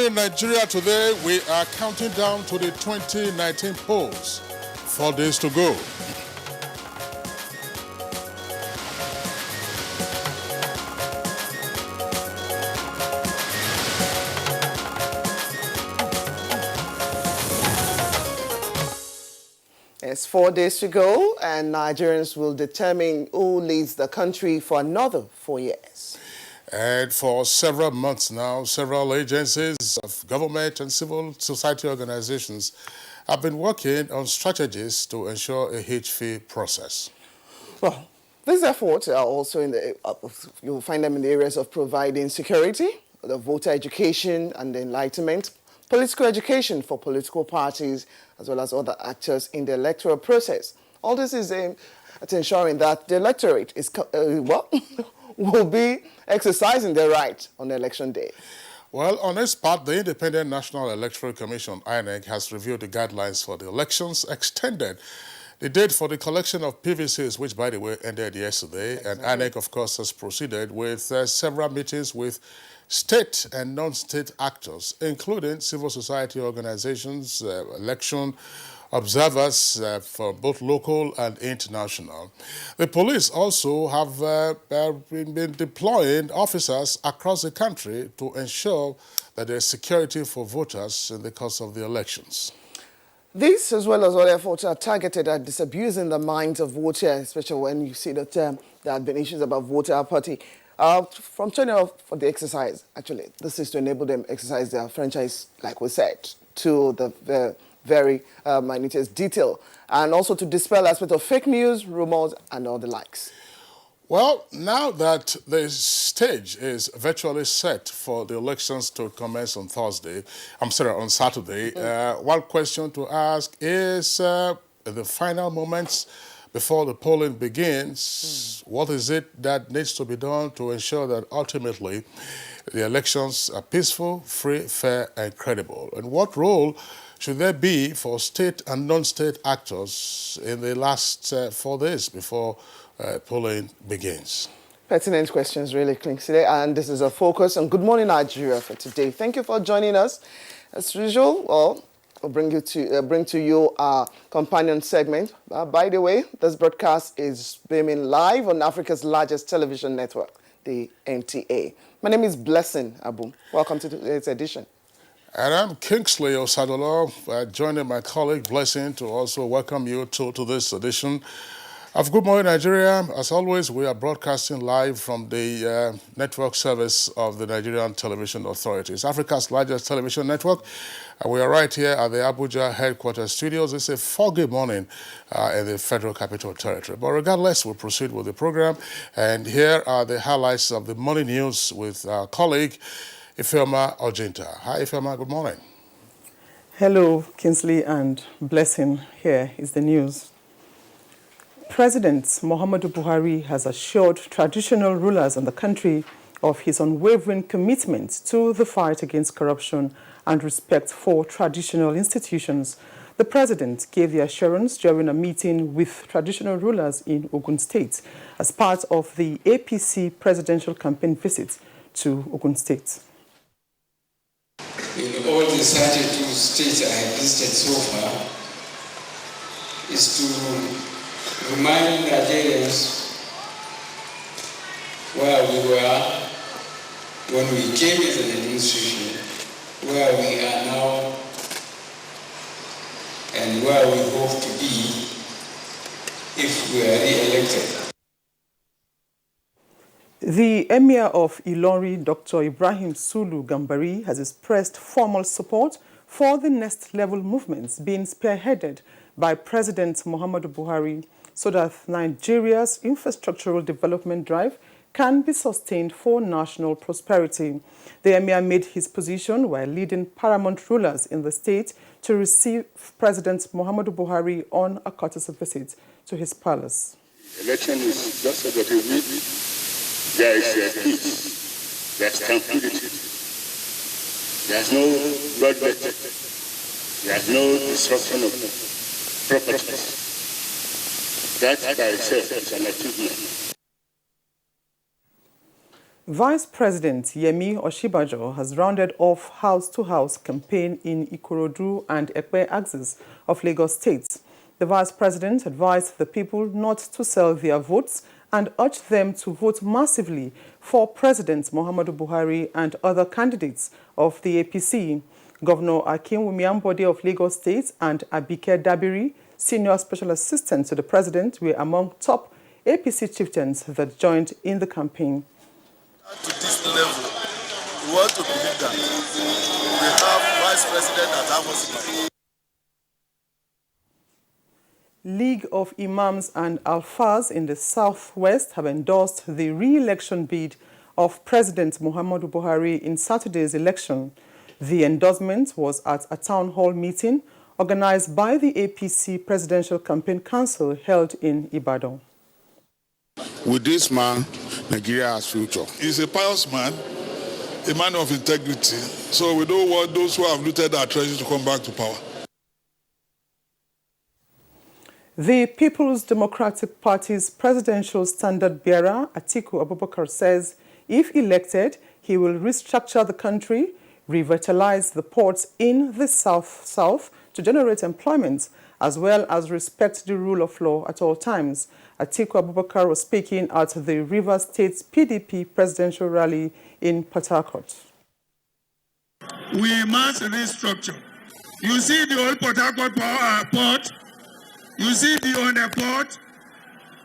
In Nigeria today, we are counting down to the 2019 polls. 4 days to go. It's 4 days to go, and Nigerians will determine who leads the country for another 4 years. And for several months now, several agencies of government and civil society organizations have been working on strategies to ensure a hitch-free process. Well, these efforts are also in the, you'll find them in the areas of providing security, the voter education and the enlightenment, political education for political parties, as well as other actors in the electoral process. All this is aimed at ensuring that the electorate is, will be exercising their right on election day. Well, on its part, the Independent National Electoral Commission, INEC, has reviewed the guidelines for the elections, extended the date for the collection of PVCs, which, by the way, ended yesterday. Exactly. And INEC, of course, has proceeded with several meetings with state and non-state actors, including civil society organizations, election observers for both local and international. The police also have been deploying officers across the country to ensure that there's security for voters in the course of the elections. These, as well as other efforts, are targeted at disabusing the minds of voters, especially when you see that there have been issues about voter apathy. From turning off for the exercise, actually, this is to enable them exercise their franchise, like we said, to the very minutest detail, and also to dispel aspects of fake news, rumors, and all the likes. Well, now that the stage is virtually set for the elections to commence on on Saturday, one question to ask is, in the final moments before the polling begins, what is it that needs to be done to ensure that ultimately the elections are peaceful, free, fair, and credible? And what role should there be for state and non-state actors in the last 4 days before polling begins? Pertinent questions, really, Kingsley. And this is a focus on Good Morning Nigeria for today. Thank you for joining us. As usual, we'll bring to you our companion segment. By the way, this broadcast is beaming live on Africa's largest television network, the NTA. My name is Blessing Abu. Welcome to today's edition. And I'm Kingsley Osadolo, joining my colleague Blessing to also welcome you to this edition of Good Morning Nigeria. As always, we are broadcasting live from the network service of the Nigerian Television Authority. It's Africa's largest television network. We are right here at the Abuja headquarters studios. It's a foggy morning in the Federal Capital Territory. But regardless, we'll proceed with the program. And here are the highlights of the morning news with our colleague, Ifeoma Ojinta. Hi, Ifeoma. Good morning. Hello, Kingsley and Blessing. Here is the news. President Muhammadu Buhari has assured traditional rulers in the country of his unwavering commitment to the fight against corruption and respect for traditional institutions. The president gave the assurance during a meeting with traditional rulers in Ogun State as part of the APC presidential campaign visit to Ogun State. In all the 32 states I have visited so far, is to remind Nigerians where we were when we came into the administration, where we are now, and where we hope to be if we are re-elected. The Emir of Ilori, Dr. Ibrahim Sulu Gambari, has expressed formal support for the next level movements being spearheaded by President Muhammadu Buhari so that Nigeria's infrastructural development drive can be sustained for national prosperity. The Emir made his position while leading paramount rulers in the state to receive President Muhammadu Buhari on a courtesy visit to his palace. Election is just a bit. There is peace, there's tranquility, there's no bloodletting, there's no destruction of properties. That by itself is an achievement. Vice President Yemi Oshibajo has rounded off house-to-house campaign in Ikorodu and Ekpe axis of Lagos State. The Vice President advised the people not to sell their votes and urged them to vote massively for President Muhammadu Buhari and other candidates of the APC. Governor Akinwumi Ambode of Lagos State and Abike Dabiri, Senior Special Assistant to the President, were among top APC chieftains that joined in the campaign. To this level, we want to believe that we have Vice President as our husband. League of Imams and Alfas in the Southwest have endorsed the re-election bid of President Muhammadu Buhari in Saturday's election. The endorsement was at a town hall meeting organized by the APC Presidential Campaign Council held in Ibadan. With this man, Nigeria has future. He's a pious man, a man of integrity. So we don't want those who have looted our treasure to come back to power. The People's Democratic Party's presidential standard bearer, Atiku Abubakar, says if elected, he will restructure the country, revitalize the ports in the South to generate employment, as well as respect the rule of law at all times. Atiku Abubakar was speaking at the Rivers State PDP presidential rally in Port Harcourt. We must restructure. You see the old Port Harcourt port, you see the other port,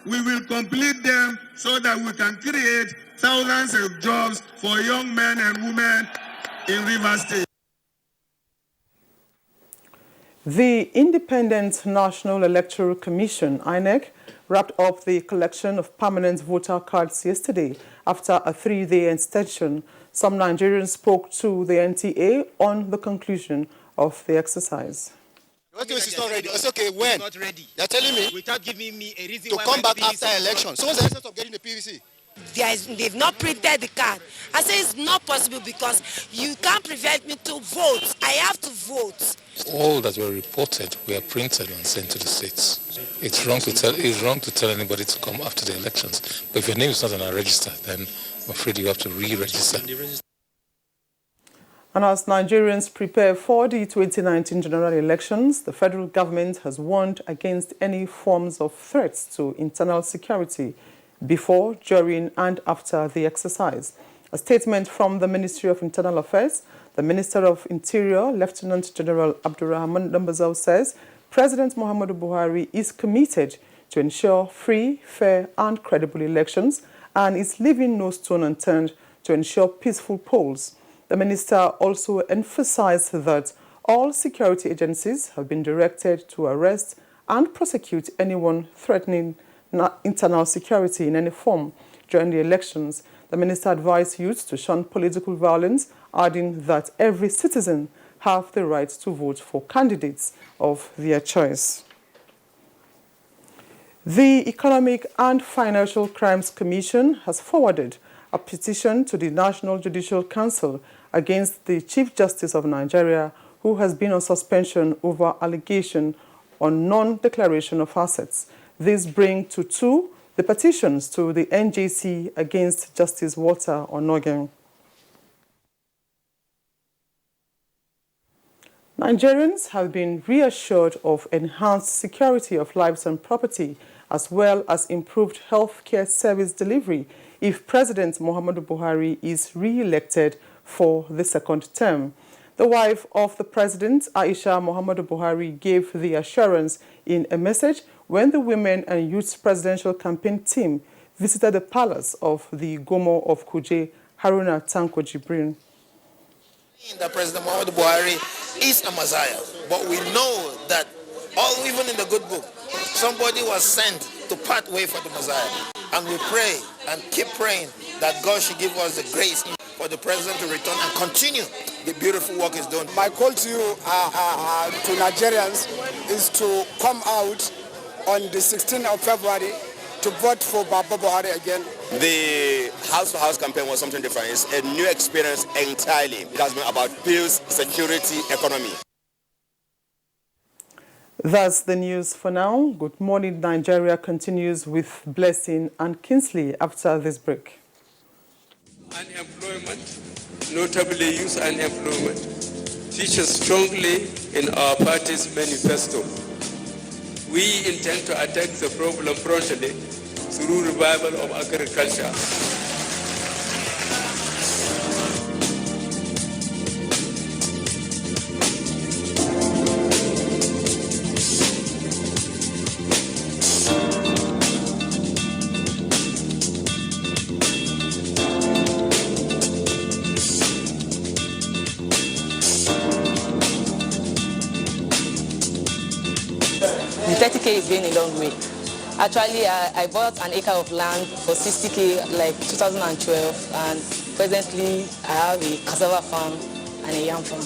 we will complete them so that we can create thousands of jobs for young men and women in Rivers State. The Independent National Electoral Commission, INEC, wrapped up the collection of permanent voter cards yesterday after a 3-day extension. Some Nigerians spoke to the NTA on the conclusion of the exercise. Okay, it's not ready. It's okay, when? Not ready. You're telling me without giving me a reason to why come my back PVC after election. So what's the essence of getting the PVC? They've not printed the card. I say it's not possible because you can't prevent me to vote. I have to vote. All that were reported were printed and sent to the states. It's wrong to tell anybody to come after the elections. But if your name is not on our register, then I'm afraid you have to re-register. And as Nigerians prepare for the 2019 general elections, the federal government has warned against any forms of threats to internal security before, during, and after the exercise. A statement from the Ministry of Internal Affairs, the Minister of Interior, Lieutenant General Abdurrahman Dambazau, says President Muhammadu Buhari is committed to ensure free, fair, and credible elections and is leaving no stone unturned to ensure peaceful polls. The minister also emphasized that all security agencies have been directed to arrest and prosecute anyone threatening internal security in any form during the elections. The minister advised youths to shun political violence, adding that every citizen have the right to vote for candidates of their choice. The Economic and Financial Crimes Commission has forwarded a petition to the National Judicial Council against the Chief Justice of Nigeria, who has been on suspension over allegation on non-declaration of assets. This brings to 2 the petitions to the NJC against Justice Walter Onogen. Nigerians have been reassured of enhanced security of lives and property, as well as improved healthcare service delivery if President Muhammadu Buhari is re-elected for the second term. The wife of the president, Aisha Muhammadu Buhari, gave the assurance in a message when the Women and Youth Presidential Campaign team visited the palace of the Gomo of Kuje, Haruna Tanko Jibrin. That President Muhammadu Buhari is a Messiah, but we know that even in the good book, somebody was sent to part way for the Messiah. And we pray and keep praying that God should give us the grace for the president to return and continue the beautiful work he's done. My call to you, to Nigerians, is to come out on the 16th of February to vote for Baba Buhari again. The house-to-house campaign was something different. It's a new experience entirely. It has been about peace, security, economy. That's the news for now. Good Morning Nigeria continues with Blessing and Kingsley after this break. Unemployment, notably youth unemployment, features strongly in our party's manifesto. We intend to attack the problem promptly through revival of agriculture. The 30K is going a long way. Actually, I bought an acre of land for 60K like 2012, and presently I have a cassava farm and a yam farm.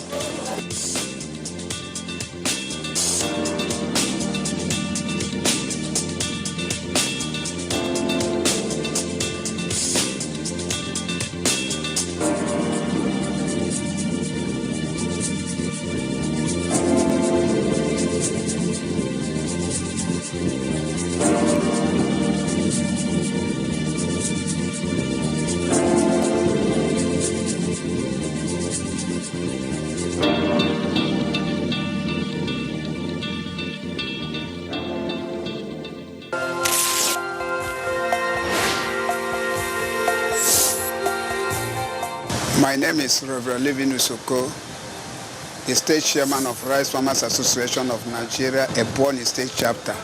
My name is Reverend Livin Usoko, the State Chairman of Rice Farmers Association of Nigeria, a Born State Chapter.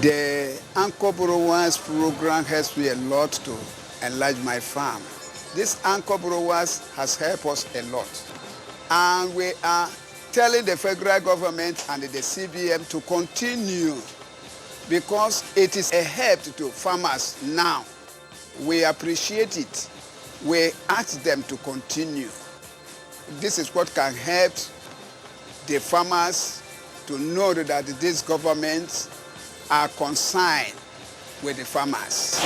The Anchor Borrowers program helps me a lot to enlarge my farm. This Anchor Borrowers has helped us a lot. And we are telling the federal government and the CBM to continue because it is a help to farmers now. We appreciate it. We ask them to continue. This is what can help the farmers to know that these governments are concerned with the farmers.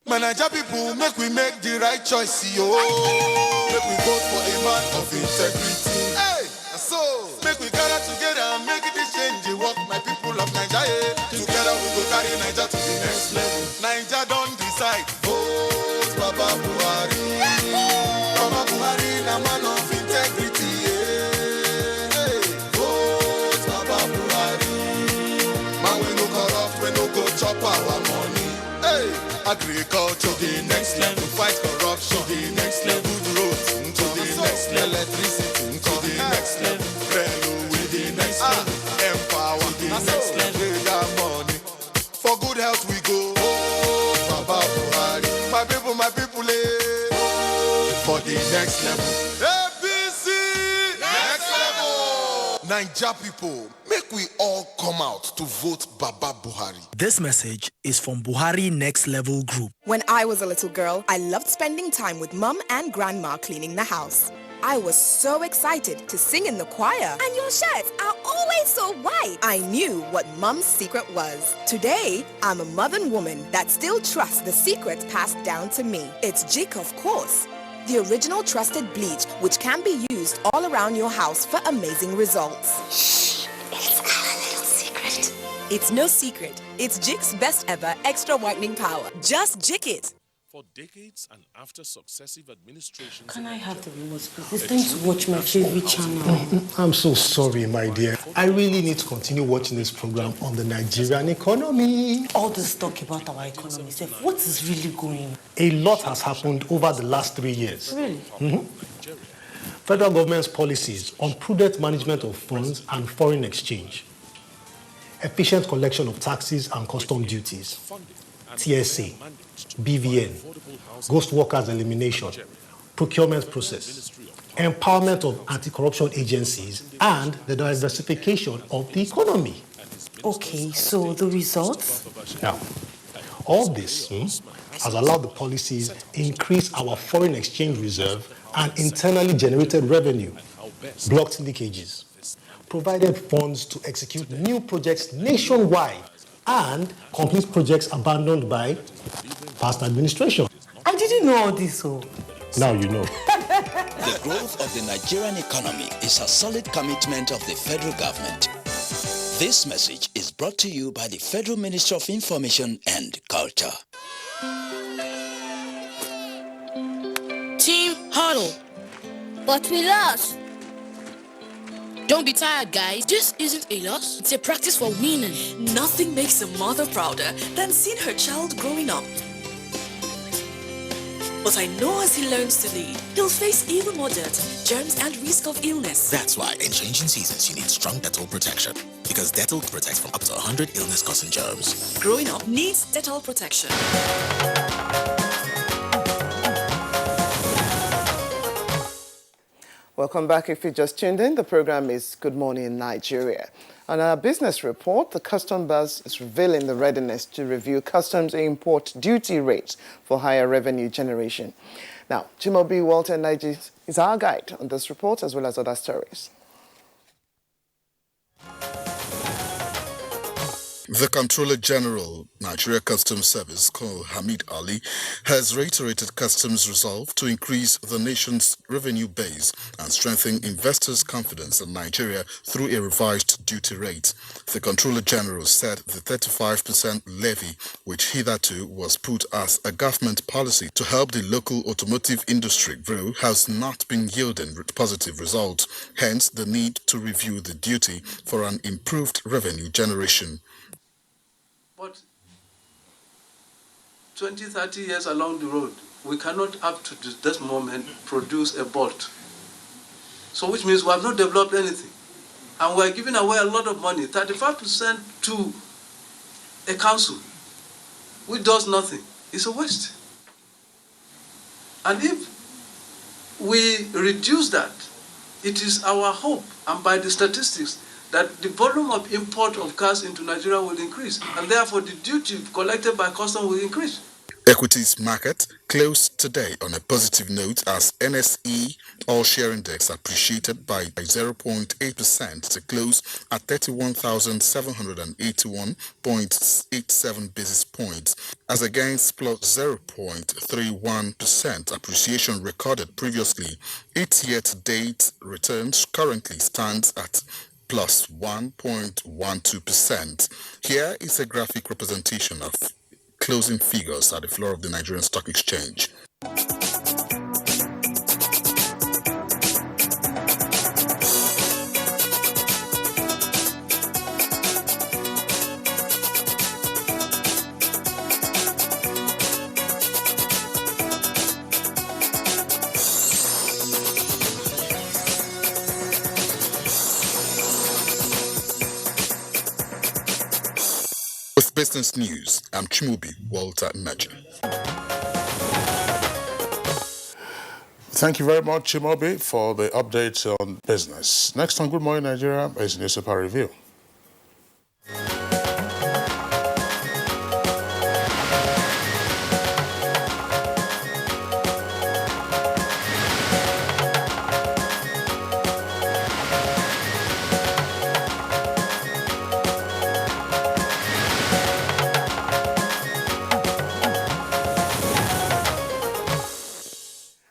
Manager people, make we make the right choice, yo. Make we vote for a man of integrity. Hey, so make we gather together and make this change. Work, my people of Nigeria. Together we go carry Niger to the next level. Niger don't decide. Vote Baba Buhari. Baba Buhari, the man of integrity. Yeah. Hey, vote Baba Buhari. Man, we no corrupt, we no go chop our money. Hey. Agriculture to the next level, fight corruption to the next level, roads to the next level, electricity to the next level, railway to the next level, empower to the next level, we got money. For good health we go, Baba Buhari. My people, for the next level. ABC, next level. Naija people, make we all come out to vote Baba Buhari. This message is from Buhari Next Level Group. When I was a little girl, I loved spending time with Mum and Grandma cleaning the house. I was so excited to sing in the choir. And your shirts are always so white. I knew what Mum's secret was. Today, I'm a modern woman that still trusts the secrets passed down to me. It's Jik, of course. The original trusted bleach, which can be used all around your house for amazing results. Shh, it's our little secret. It's no secret. It's Jik's best ever extra whitening power. Just Jik it. For decades and after successive administrations... Can I have the remote, please? It's time to watch my favorite channel. I'm so sorry, my dear. I really need to continue watching this program on the Nigerian economy. All this talk about our economy, Seth, what is really going on? A lot has happened over the last 3 years. Really? Federal government's policies on prudent management of funds and foreign exchange, efficient collection of taxes and custom duties, TSA, BVN, ghost workers elimination, procurement process, empowerment of anti-corruption agencies, and the diversification of the economy. Okay, so the results? Now, all this has allowed the policies increase our foreign exchange reserve and internally generated revenue, blocked leakages, provided funds to execute new projects nationwide, and complete projects abandoned by past administration. I didn't know all this, so. Now you know. The growth of the Nigerian economy is a solid commitment of the federal government. This message is brought to you by the Federal Ministry of Information and Culture. Team huddle. But we lost. Don't be tired, guys. This isn't a loss. It's a practice for winning. Nothing makes a mother prouder than seeing her child growing up. But I know as he learns to lead, he'll face even more dirt, germs, and risk of illness. That's why in changing seasons, you need strong Dettol protection. Because Dettol protects from up to 100 illness-causing germs. Growing up needs Dettol protection. Welcome back. If you just tuned in, the program is Good Morning Nigeria. On our business report, the Customs Bus is revealing the readiness to review customs import duty rates for higher revenue generation. Now, Chimobi Walter Naiji is our guide on this report as well as other stories. The Comptroller General, Nigeria Customs Service, Colonel Hamid Ali, has reiterated customs' resolve to increase the nation's revenue base and strengthen investors' confidence in Nigeria through a revised duty rate. The Comptroller General said the 35% levy, which hitherto was put as a government policy to help the local automotive industry grow, has not been yielding positive results, hence the need to review the duty for an improved revenue generation. But 20, 30 years along the road, we cannot up to this moment produce a bolt. So which means we have not developed anything. And we are giving away a lot of money, 35% to a council, which does nothing. It's a waste. And if we reduce that, it is our hope, and by the statistics, that the volume of import of cars into Nigeria will increase, and therefore the duty collected by customs will increase. Equities market closed today on a positive note as NSE All-Share Index appreciated by 0.8% to close at 31,781.87 basis points, as against plus 0.31% appreciation recorded previously. Its year-to-date returns currently stands at plus 1.12%. Here is a graphic representation of closing figures at the floor of the Nigerian Stock Exchange. With business news, I'm Chimobi Walter Naji. Thank you very much, Chimobi, for the update on business. Next on Good Morning Nigeria is Newspaper Review.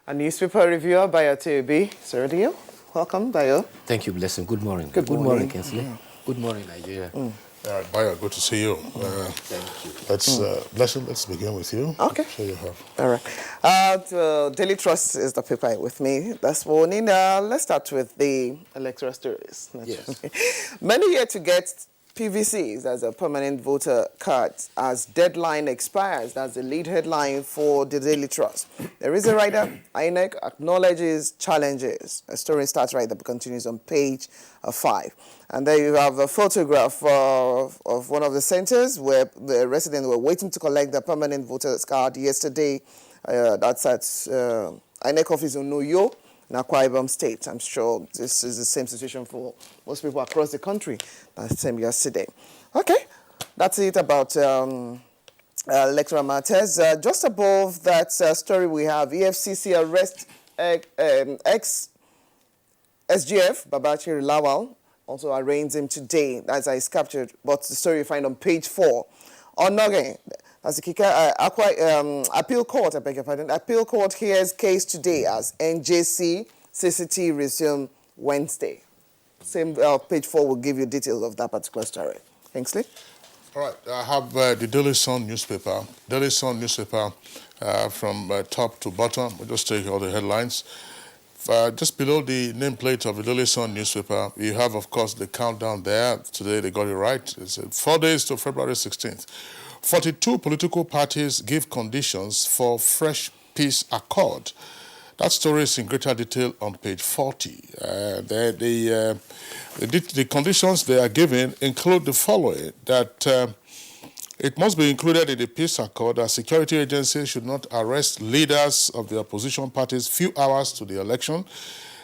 A newspaper reviewer, Bayo Teobi. Sergio, welcome, Bayo. Thank you, Blessing. Good morning. Good morning. Kinsley. Good morning, Nigeria. Bayo, good to see you. Thank you. Let's begin with you. Okay. I'm sure you have. All right. The Daily Trust is the paper with me this morning. Let's start with the electoral stories. Yes. Many yet to get PVCs as a permanent voter card as deadline expires. That's the lead headline for the Daily Trust. There is a writer, INEC acknowledges challenges. A story starts right there, but continues on page 5. And there you have a photograph of one of the centers where the residents were waiting to collect their permanent voter card yesterday. That's at INEC office in Uyo, in Akwa Ibom State. I'm sure this is the same situation for most people across the country. That's the same yesterday. Okay, that's it about electoral matters. Just above that story we have EFCC arrest ex-SGF Babachir Lawal, also arraigns him today, as is captured, but the story you find on page 4. On Noggin, as the appeal court, I beg your pardon, appeal court hears case today as NJC CCT resume Wednesday. Same page 4 will give you details of that particular story. Kingsley? All right, I have the Daily Sun newspaper. Daily Sun newspaper from top to bottom. We'll just take all the headlines. Just below the nameplate of the Daily Sun newspaper, you have, of course, the countdown there. Today they got it right. It's 4 days to February 16th. 42 political parties give conditions for fresh peace accord. That story is in greater detail on page 40. The conditions they are giving include the following, that it must be included in the peace accord that security agencies should not arrest leaders of the opposition parties few hours to the election,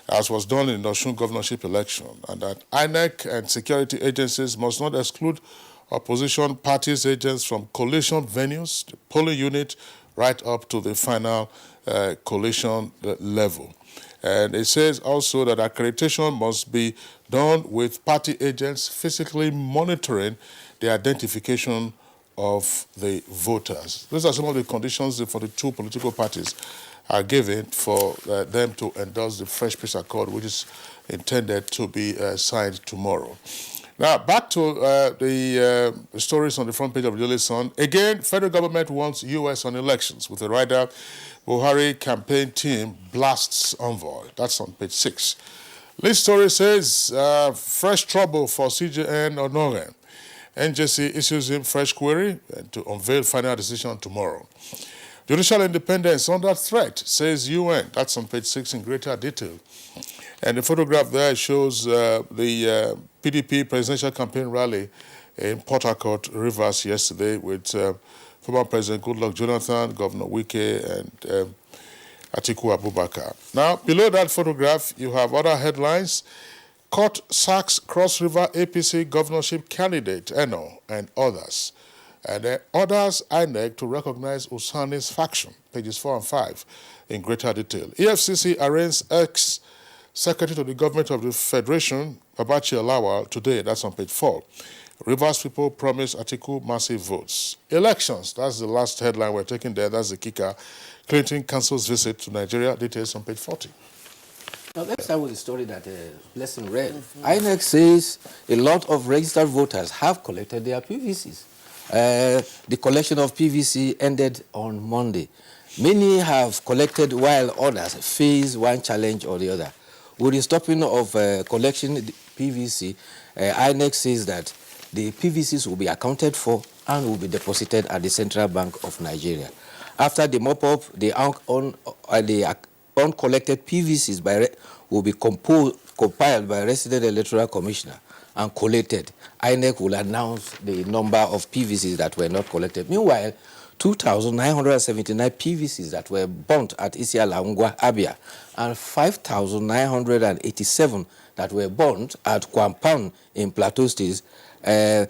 as was done in the Osun governorship election, and that INEC and security agencies must not exclude opposition parties' agents from collation venues, the polling unit, right up to the final collation level. And it says also that accreditation must be done with party agents physically monitoring the identification of the voters. Those are some of the conditions the 42 political parties are given for them to endorse the Fresh Peace Accord, which is intended to be signed tomorrow. Now, back to the stories on the front page of the Daily Sun. Again, federal government wants U.S. on elections with a rider. Buhari campaign team blasts envoy. That's on page 6. This story says, fresh trouble for CJN Onoren. NJC issues him fresh query to unveil final decision tomorrow. Judicial independence under threat, says UN. That's on page 6 in greater detail. And the photograph there shows the PDP presidential campaign rally in Port Harcourt, Rivers yesterday with former President Goodluck Jonathan, Governor Wike, and Atiku Abubakar. Now, below that photograph, you have other headlines. Court sacks Cross River APC governorship candidate, Eno, and others. And orders INEC to recognize Usani's faction, pages 4 and 5, in greater detail. EFCC arraigns ex-secretary to the government of the Federation, Babachi Alawal, today. That's on page 4. Rivers people promise Atiku massive votes. Elections, that's the last headline we're taking there. That's the kicker. Clinton cancels visit to Nigeria. Details on page 40. Now, let's start with the story that Blessing read. INEC says a lot of registered voters have collected their PVCs. The collection of PVC ended on Monday. Many have collected while others face one challenge or the other. With the stopping of collection PVC, INEC says that the PVCs will be accounted for and will be deposited at the Central Bank of Nigeria. After the mop-up, the uncollected PVCs will be compiled by resident electoral commissioner and collated. INEC will announce the number of PVCs that were not collected. Meanwhile, 2,979 PVCs that were burnt at Isiala-Ngwa, Abia, and 5,987 that were burnt at Kwampan in Plateau State. There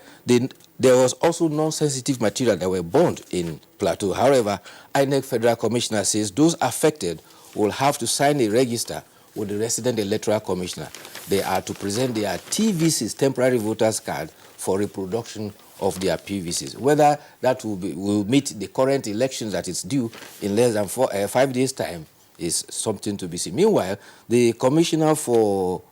was also non-sensitive material that were burnt in Plateau. However, INEC Federal Commissioner says those affected will have to sign a register with the resident electoral commissioner. They are to present their TVCs, temporary voters card, for reproduction of their PVCs. Whether that will meet the current election that is due in less than 5 days' time is something to be seen. Meanwhile, the commissioner for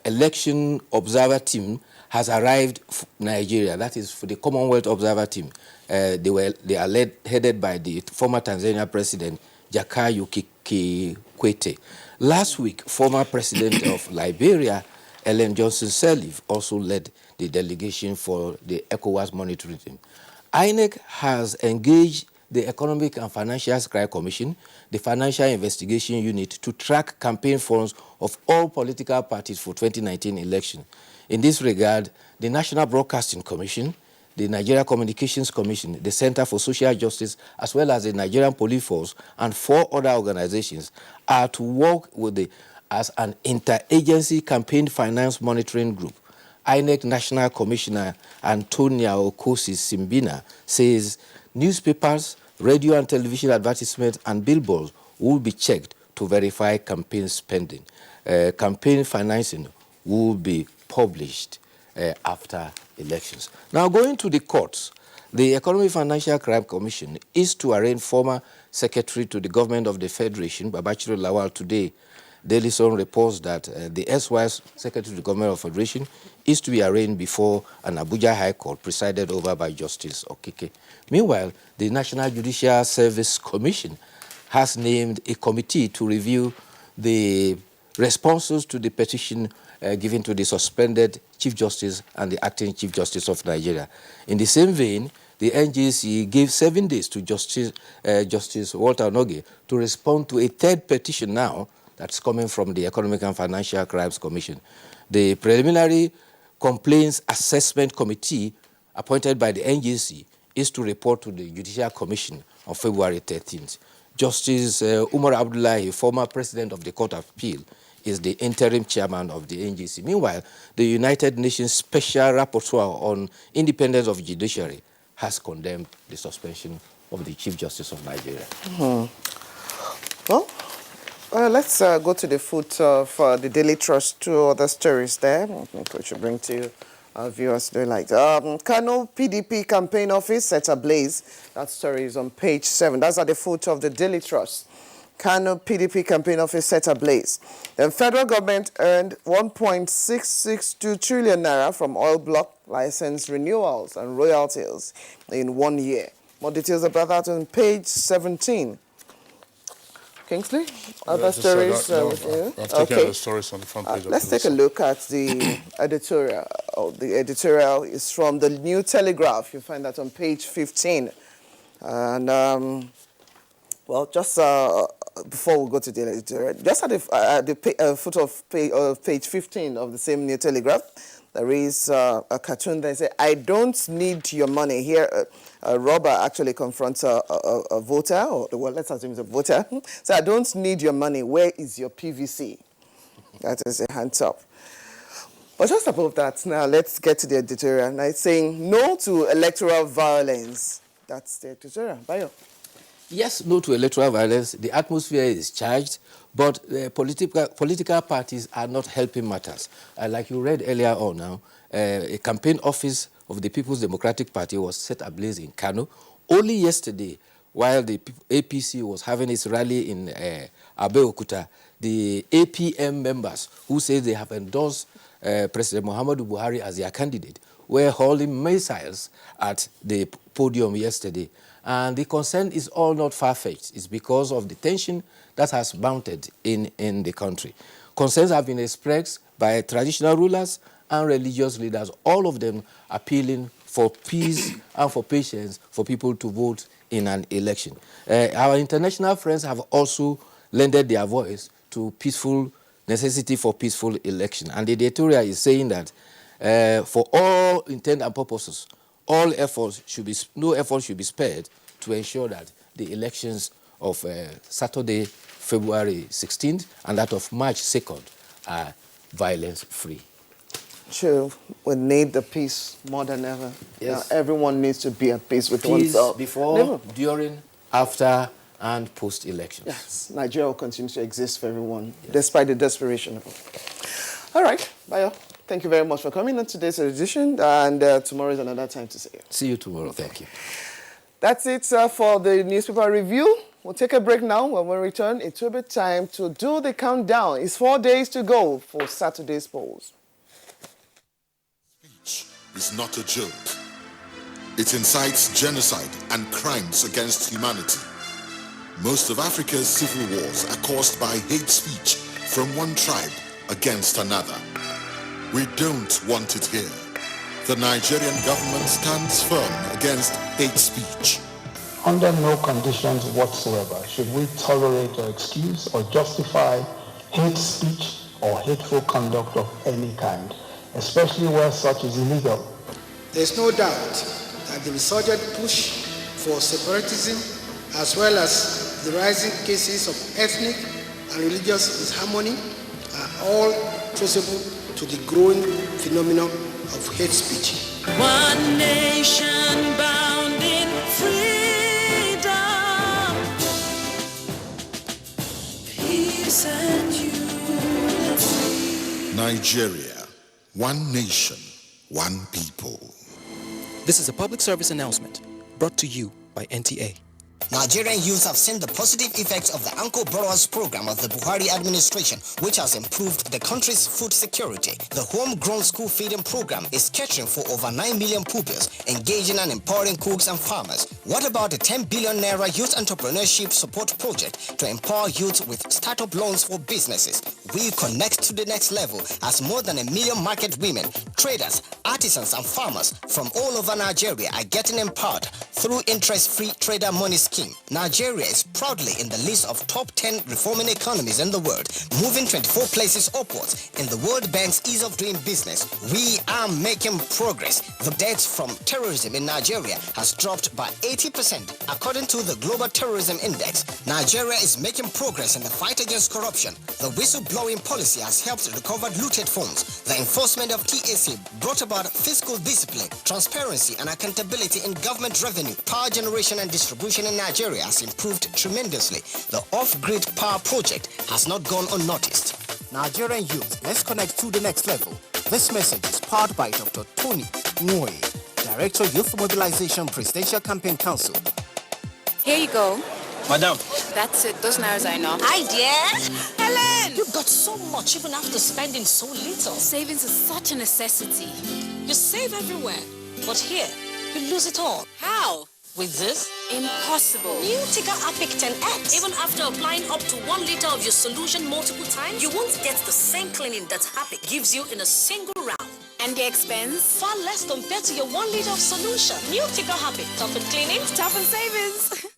election observer team has arrived in Nigeria. That is for the Commonwealth Observer Team. They are headed by the former Tanzania President Jakaya Kikwete. Last week, former President of Liberia, Ellen Johnson Sirleaf, also led the delegation for the ECOWAS monitoring team. INEC has engaged the Economic and Financial Crime Commission, the Financial Investigation Unit, to track campaign funds of all political parties for 2019 election. In this regard, the National Broadcasting Commission, the Nigeria Communications Commission, the Center for Social Justice, as well as the Nigerian Police Force and 4 other organizations are to work with as an interagency campaign finance monitoring group. INEC National Commissioner Antonia Okosi-Simbina says newspapers, radio and television advertisements and billboards will be checked to verify campaign spending. Campaign financing will be published after elections. Now, going to the courts, the Economic Financial Crime Commission is to arraign former Secretary to the Government of the Federation, Babachi Lawal, today. Daily Sun reports that the SY Secretary to the Government of Federation is to be arraigned before an Abuja High Court presided over by Justice Okike. Meanwhile, the National Judicial Service Commission has named a committee to review the responses to the petition given to the suspended Chief Justice and the Acting Chief Justice of Nigeria. In the same vein, the NJC gave 7 days to Justice Walter Onoge to respond to a third petition now that's coming from the Economic and Financial Crimes Commission. The Preliminary Complaints Assessment Committee appointed by the NJC is to report to the Judicial Commission on February 13th. Justice Umar Abdullahi, former president of the Court of Appeal, is the interim chairman of the NJC. Meanwhile, the United Nations Special Rapporteur on Independence of Judiciary has condemned the suspension of the Chief Justice of Nigeria. Well, let's go to the foot of the Daily Trust. 2 other stories there, which we bring to our viewers today. Like Kano PDP campaign office set ablaze. That story is on page 7. That's at the foot of the Daily Trust. Kano PDP campaign office set ablaze. The federal government earned 1.662 trillion naira from oil block license renewals and royalties in 1 year. More details about that on page 17. Kingsley, other stories with you? I've taken the stories on the front page. Let's take a look at the editorial. The editorial is from the New Telegraph. You'll find that on page 15. And, well, just before we go to the editorial, just at the foot of page 15 of the same New Telegraph, there is a cartoon that says, "I don't need your money." Here, a robber actually confronts a voter, or well, let's assume it's a voter. So, "I don't need your money. Where is your PVC?" That is a hands up. But just above that, now let's get to the editorial. Now it's saying no to electoral violence. That's the editorial. Bayo. Yes, no to electoral violence. The atmosphere is charged, but political parties are not helping matters. Like you read earlier on now, a campaign office of the People's Democratic Party was set ablaze in Kano. Only yesterday, while the APC was having its rally in Abeokuta, the APM members who say they have endorsed President Muhammadu Buhari as their candidate were hurling missiles at the podium yesterday. And the concern is all not far-fetched. It's because of the tension that has mounted in the country. Concerns have been expressed by traditional rulers and religious leaders, all of them appealing for peace and for patience for people to vote in an election. Our international friends have also lended their voice to necessity for peaceful election. And the editorial is saying that for all intent and purposes, no effort should be spared to ensure that the elections of Saturday, February 16th, and that of March 2nd are violence-free. True. We need the peace more than ever. Yes. Now, everyone needs to be at peace with oneself. Before, during, after, and post-elections. Yes. Nigeria will continue to exist for everyone, despite the desperation of it. All right, Bayo. Thank you very much for coming on today's edition, and tomorrow is another time to see you. See you tomorrow. Thank you. That's it for the newspaper review. We'll take a break now. When we return, it will be time to do the countdown. It's 4 days to go for Saturday's polls. Speech is not a joke. It incites genocide and crimes against humanity. Most of Africa's civil wars are caused by hate speech from one tribe against another. We don't want it here. The Nigerian government stands firm against hate speech. Under no conditions whatsoever should we tolerate or excuse or justify hate speech or hateful conduct of any kind, especially where such is illegal. There is no doubt that the resurgent push for separatism, as well as the rising cases of ethnic and religious disharmony, are all traceable to the growing phenomenon of hate speech. One nation bound in freedom, peace and unity. Nigeria, one nation, one people. This is a public service announcement brought to you by NTA. Nigerian youths have seen the positive effects of the Anko Borrowers program of the Buhari administration, which has improved the country's food security. The homegrown school feeding program is catering for over 9 million pupils, engaging and empowering cooks and farmers. What about the 10 billion naira youth entrepreneurship support project to empower youth with startup loans for businesses? We connect to the next level as more than 1 million market women, traders, artisans and farmers from all over Nigeria are getting empowered through interest-free trader money scheme. Nigeria is proudly in the list of top 10 reforming economies in the world, moving 24 places upwards in the World Bank's ease of doing business. We are making progress. The deaths from terrorism in Nigeria has dropped by 80% according to the Global Terrorism Index. Nigeria is making progress in the fight against corruption. The whistleblowing policy has helped recover looted funds. The enforcement of TAC brought about fiscal discipline, transparency and accountability in government revenue. Power generation and distribution in Nigeria has improved tremendously. The off-grid power project has not gone unnoticed. Nigerian youth, let's connect to the next level. This message is powered by Dr. Tony Nwoye, Director Youth Mobilization Presidential Campaign Council. Here you go. Madam. That's it. Those nails are enough. Hi, dear. Helen! You've got so much even after spending so little. Savings is such a necessity. You save everywhere, but here, you lose it all. How? With this? Impossible. New Tika Apic 10X. Even after applying up to 1 liter of your solution multiple times, You won't get the same cleaning that Apic gives you in a single round. and the expense? Far less compared to your 1 liter of solution. New Tika Apic. Top in cleaning, Top in savings.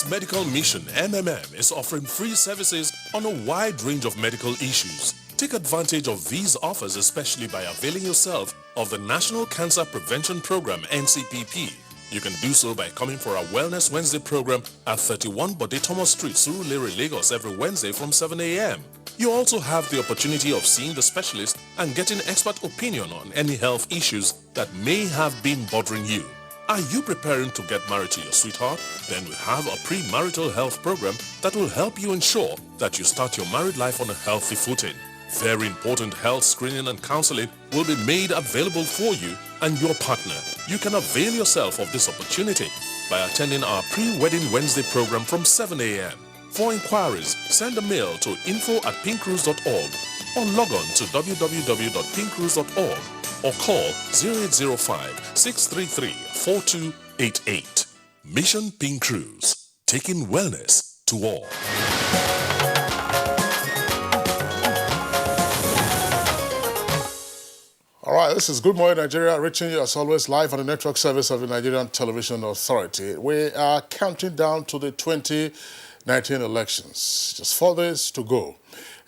Medical Mission MMM is offering free services on a wide range of medical issues. Take advantage of these offers, especially by availing yourself of the National Cancer Prevention Program NCPP. You can do so by coming for our Wellness Wednesday program at 31 Bode Thomas Street, Surulere, Lagos every Wednesday from 7 a.m. You also have the opportunity of seeing the specialist and getting expert opinion on any health issues that may have been bothering you. Are you preparing to get married to your sweetheart? Then we have a pre-marital health program that will help you ensure that you start your married life on a healthy footing. Very important health screening and counseling will be made available for you and your partner. You can avail yourself of this opportunity by attending our pre-wedding Wednesday program from 7 a.m. For inquiries, send a mail to info@pinkcruise.org or log on to www.pinkcruise.org or call 0805-633-4288. Mission Pink Cruise, taking wellness to all. All right, this is Good Morning Nigeria, reaching you as always live on the network service of the Nigerian Television Authority. We are counting down to the 2019 elections. Just 4 days to go.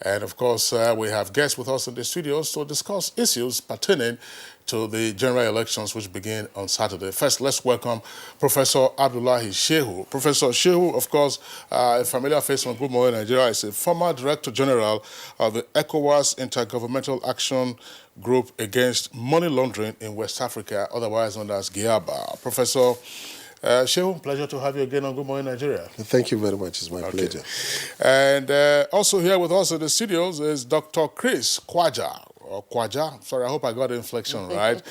And of course, we have guests with us in the studios to discuss issues pertaining to the general elections which begin on Saturday. First, let's welcome Professor Abdullahi Shehu. Professor Shehu, of course, a familiar face on Good Morning Nigeria, is a former Director General of the ECOWAS Intergovernmental Action Group Against Money Laundering in West Africa, otherwise known as GIABA. Professor, Shehu, pleasure to have you again on Good Morning Nigeria. Thank you very much. It's my pleasure. And also here with us in the studios is Dr. Chris Kwaja, or Kwaja, sorry, I hope I got the inflection right,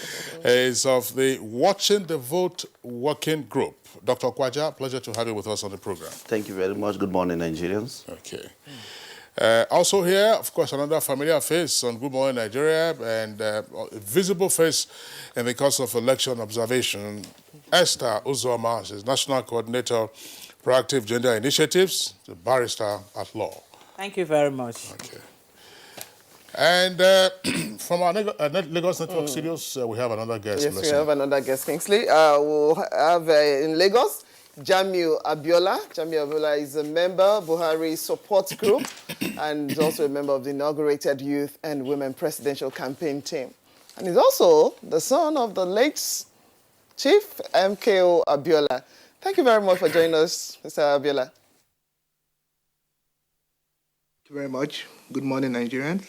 is of the Watching the Vote Working Group. Dr. Kwaja, pleasure to have you with us on the program. Thank you very much. Good morning, Nigerians. Okay. Also here, of course, another familiar face on Good Morning Nigeria and a visible face in the course of election observation, Esther Uzoma. She's National Coordinator, Proactive Gender Initiatives, the barrister at law. Thank you very much. Okay. And from our Lagos Network Studios, we have another guest. Yes, we have another guest, Kingsley. We'll have in Lagos, Jamiu Abiola. Jamiu Abiola is a member of Buhari Support Group and also a member of the inaugurated Youth and Women Presidential Campaign Team. And he's also the son of the late Chief MKO Abiola. Thank you very much for joining us, Mr. Abiola. Thank you very much. Good morning, Nigerians.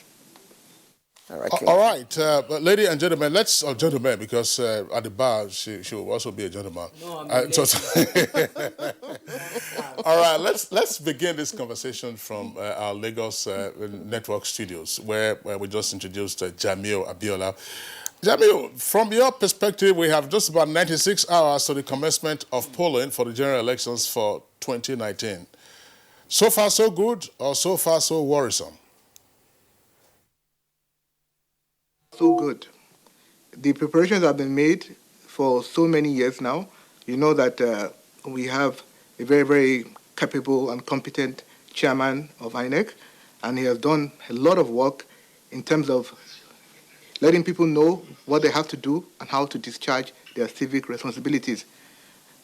All right, ladies and gentlemen, gentlemen, because at the bar, she will also be a gentleman. No, all right, let's begin this conversation from our Lagos Network Studios, where we just introduced Jamiu Abiola. Jamiu, from your perspective, we have just about 96 hours to the commencement of polling for the general elections for 2019. So far, so good, or so far, so worrisome? So good. The preparations have been made for so many years now. You know that we have a very, very capable and competent chairman of INEC, and he has done a lot of work in terms of letting people know what they have to do and how to discharge their civic responsibilities.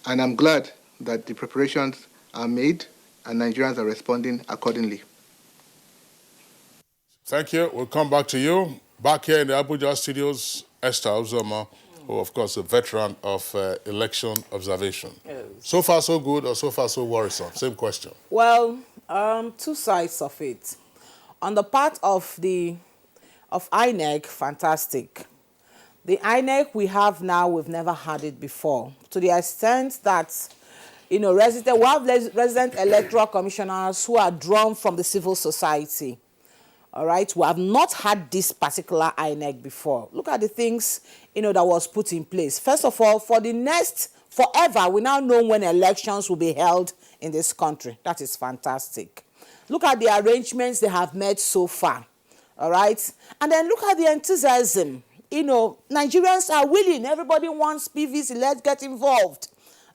And I'm glad that the preparations are made and Nigerians are responding accordingly. Thank you. We'll come back to you. Back here in the Abuja studios, Esther Uzoma, who, of course, is a veteran of election observation. Yes. So far, so good, or so far, so worrisome? Same question. Well, two sides of it. On the part of INEC, fantastic. The INEC we have now, we've never had it before. To the extent that, we have resident electoral commissioners who are drawn from the civil society. All right, we have not had this particular INEC before. Look at the things, that was put in place. First of all, for the next, forever, we now know when elections will be held in this country. That is fantastic. Look at the arrangements they have made so far. All right, and then look at the enthusiasm. Nigerians are willing. Everybody wants PVC. Let's get involved.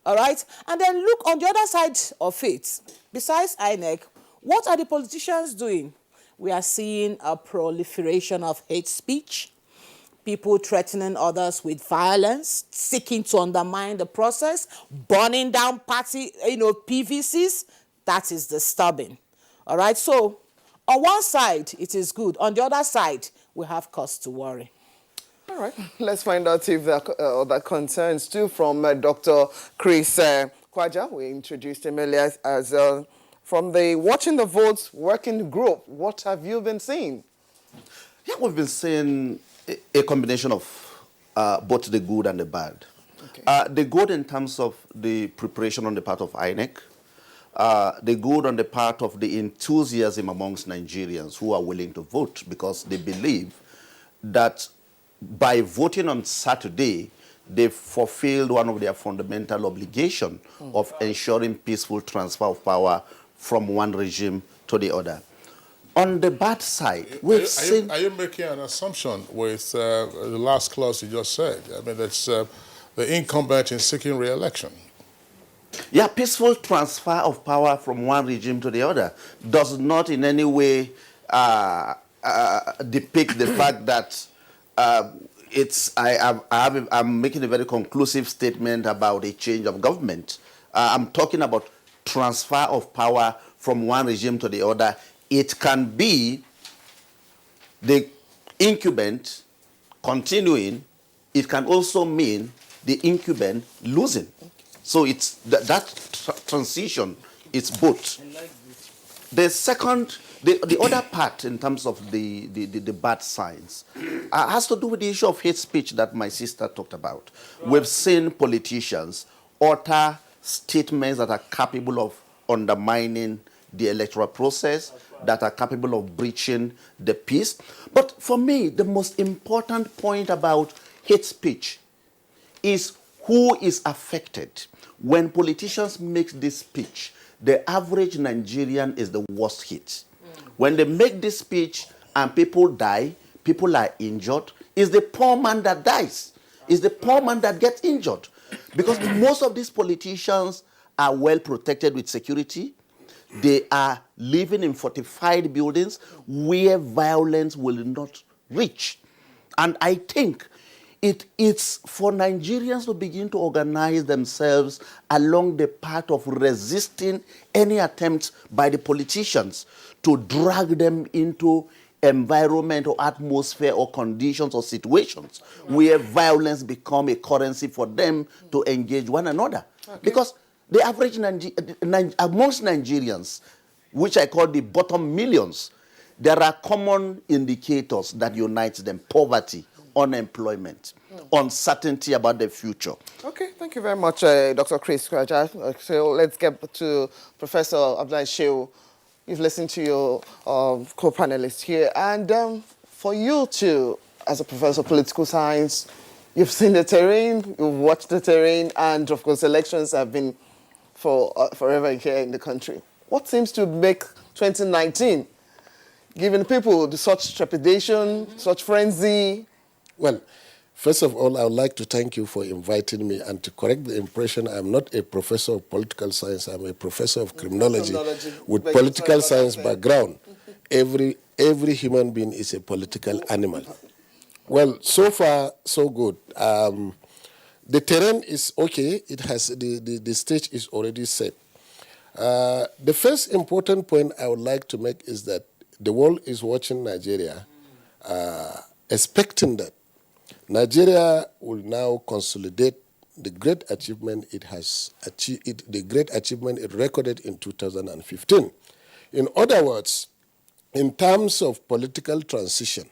All right, and then look on the other side of it. Besides INEC, what are the politicians doing? We are seeing a proliferation of hate speech, people threatening others with violence, seeking to undermine the process, burning down party, PVCs. That is disturbing. All right, so on one side, it is good. On the other side, we have cause to worry. All right, let's find out if there are other concerns too from Dr. Chris Kwaja. We introduced him earlier as from the Watching the Votes Working Group. What have you been seeing? Yeah, we've been seeing a combination of both the good and the bad. Okay. The good in terms of the preparation on the part of INEC, the good on the part of the enthusiasm amongst Nigerians who are willing to vote because they believe that by voting on Saturday, they fulfilled one of their fundamental obligations of ensuring peaceful transfer of power from one regime to the other. On the bad side, we've seen... Are you making an assumption with the last clause you just said? I mean, that's the incumbent in seeking re-election. Yeah, peaceful transfer of power from one regime to the other does not in any way depict the fact that I'm making a very conclusive statement about a change of government. I'm talking about transfer of power from one regime to the other. It can be the incumbent continuing. It can also mean the incumbent losing. So it's that transition, it's both. The other part in terms of the bad signs has to do with the issue of hate speech that my sister talked about. We've seen politicians utter statements that are capable of undermining the electoral process, that are capable of breaching the peace. But for me, the most important point about hate speech is who is affected. When politicians make this speech, the average Nigerian is the worst hit. When they make this speech and people die, people are injured, it's the poor man that dies. It's the poor man that gets injured. Because most of these politicians are well protected with security. They are living in fortified buildings where violence will not reach. And I think it's for Nigerians to begin to organize themselves along the path of resisting any attempts by the politicians to drag them into environment or atmosphere or conditions or situations where violence become a currency for them to engage one another. Okay. Because the average amongst Nigerians, which I call the bottom millions, there are common indicators that unite them: poverty, unemployment, uncertainty about the future. Okay, thank you very much, Dr. Chris Kraja. So let's get to Professor Abdullahi Shehu. You've listened to your co-panelists here, and for you too, as a professor of political science, you've seen the terrain, you've watched the terrain, and of course elections have been forever here in the country. What seems to make 2019 giving people such trepidation, such frenzy? Well, first of all, I would like to thank you for inviting me, and to correct the impression, I'm not a professor of political science, I'm a professor of criminology with political science background. Every human being is a political animal. Well, so far, so good. The terrain is okay. It has the stage is already set. The first important point I would like to make is that the world is watching Nigeria, expecting that Nigeria will now consolidate the great achievement it has achieved, the great achievement it recorded in 2015. In other words, in terms of political transition,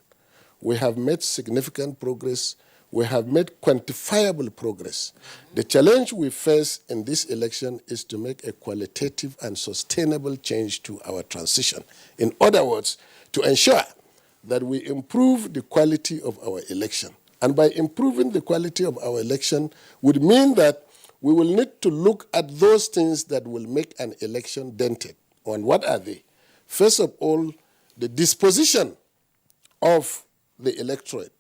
we have made significant progress. We have made quantifiable progress. The challenge we face in this election is to make a qualitative and sustainable change to our transition. In other words, to ensure that we improve the quality of our election. And by improving the quality of our election would mean that we will need to look at those things that will make an election dented. And what are they? First of all, the disposition of the electorate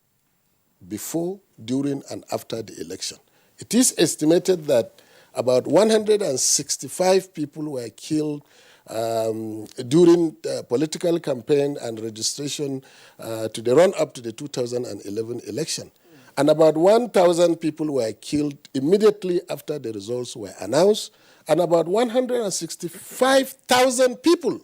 before, during, and after the election. It is estimated that about 165 people were killed during the political campaign and registration to the run-up to the 2011 election. And about 1,000 people were killed immediately after the results were announced, and about 165,000 people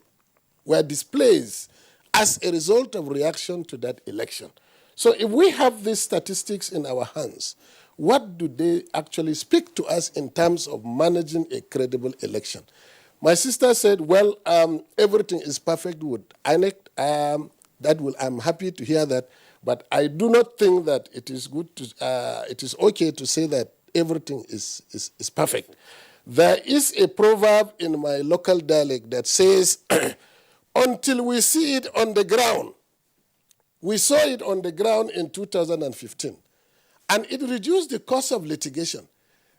were displaced as a result of reaction to that election. So if we have these statistics in our hands, what do they actually speak to us in terms of managing a credible election? My sister said, well, everything is perfect with INEC. I'm happy to hear that, but I do not think that it is good to, it is okay to say that everything is perfect. There is a proverb in my local dialect that says, until we see it on the ground. We saw it on the ground in 2015, and it reduced the cost of litigation.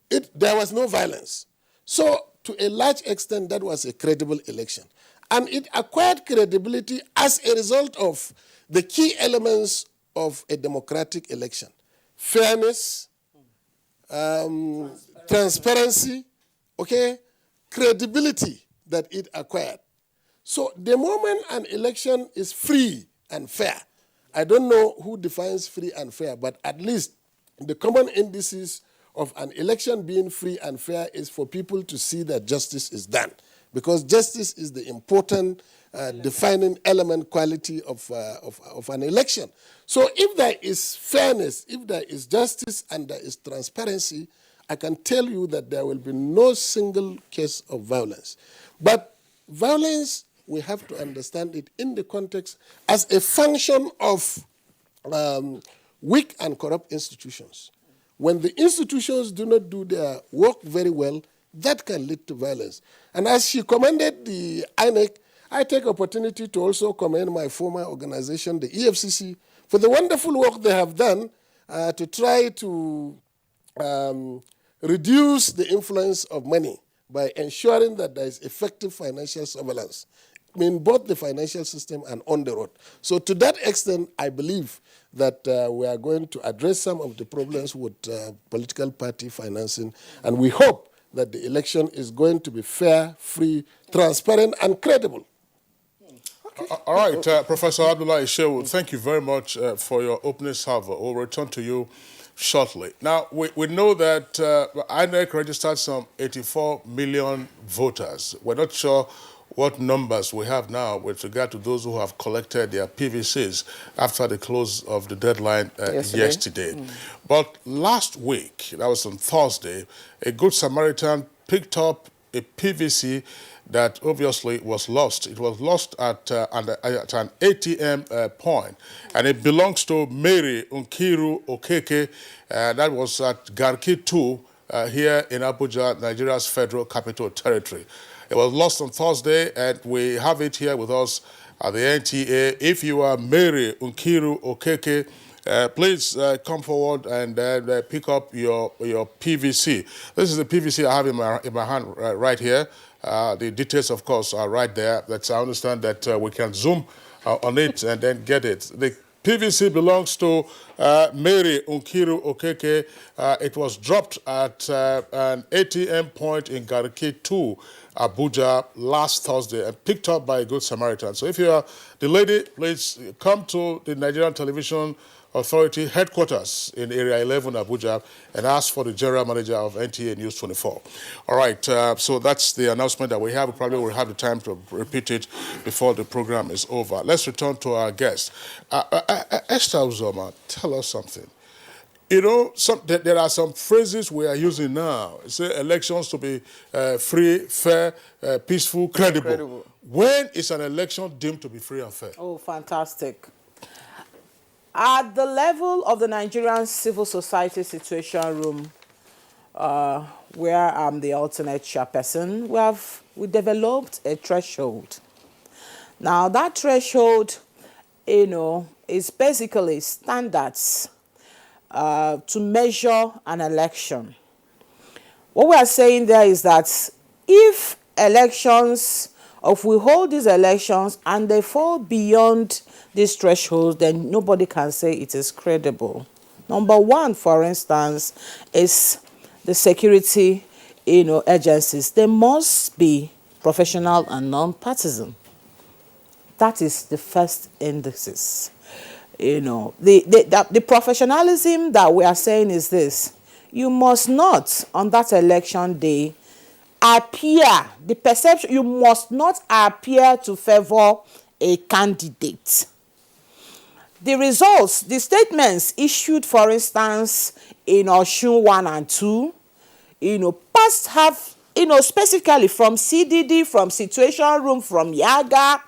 There was no violence. So to a large extent, that was a credible election. And it acquired credibility as a result of the key elements of a democratic election: fairness, transparency, okay, credibility that it acquired. So the moment an election is free and fair, I don't know who defines free and fair, but at least the common indices of an election being free and fair is for people to see that justice is done, because justice is the important defining element quality of an election. So if there is fairness, if there is justice, and there is transparency, I can tell you that there will be no single case of violence. But violence, we have to understand it in the context as a function of weak and corrupt institutions. When the institutions do not do their work very well, that can lead to violence. And as she commended the INEC, I take opportunity to also commend my former organization, the EFCC, for the wonderful work they have done to try to reduce the influence of money by ensuring that there is effective financial surveillance in both the financial system and on the road. So to that extent, I believe that we are going to address some of the problems with political party financing, and we hope that the election is going to be fair, free, transparent, and credible. All right, Professor Abdullah Ishewu, thank you very much for your opening salvo. We'll return to you shortly. Now, we know that INEC registered some 84 million voters. We're not sure what numbers we have now with regard to those who have collected their PVCs after the close of the deadline yesterday. But last week, that was on Thursday, a Good Samaritan picked up a PVC that obviously was lost. It was lost at an ATM point, and it belongs to Mary Nkiru Okeke. That was at Garki 2 here in Abuja, Nigeria's Federal Capital Territory. It was lost on Thursday, and we have it here with us at the NTA. If you are Mary Nkiru Okeke, please come forward and pick up your PVC. This is the PVC I have in my hand right here. The details, of course, are right there. I understand that we can zoom on it and then get it. The PVC belongs to Mary Nkiru Okeke. It was dropped at an ATM point in Garki 2, Abuja, last Thursday and picked up by a Good Samaritan. So if you are the lady, please come to the Nigerian Television Authority headquarters in Area 11, Abuja, and ask for the general manager of NTA News 24. All right, so that's the announcement that we have. We probably will have the time to repeat it before the program is over. Let's return to our guest. Esther Uzoma, tell us something. You know, there are some phrases we are using now. Say elections to be free, fair, peaceful, credible. When is an election deemed to be free and fair? Oh, fantastic. At the level of the Nigerian Civil Society Situation Room, where I'm the alternate chairperson, we developed a threshold. Now, that threshold, is basically standards to measure an election. What we are saying there is that if we hold these elections and they fall beyond these thresholds, then nobody can say it is credible. Number one, for instance, is the security agencies. They must be professional and non-partisan. That is the first indices. The professionalism that we are saying is this: you must not, on that election day, you must not appear to favor a candidate. The results, the statements issued, for instance, in Osun 1 and 2, past have, specifically from CDD, from Situation Room, from Yaga,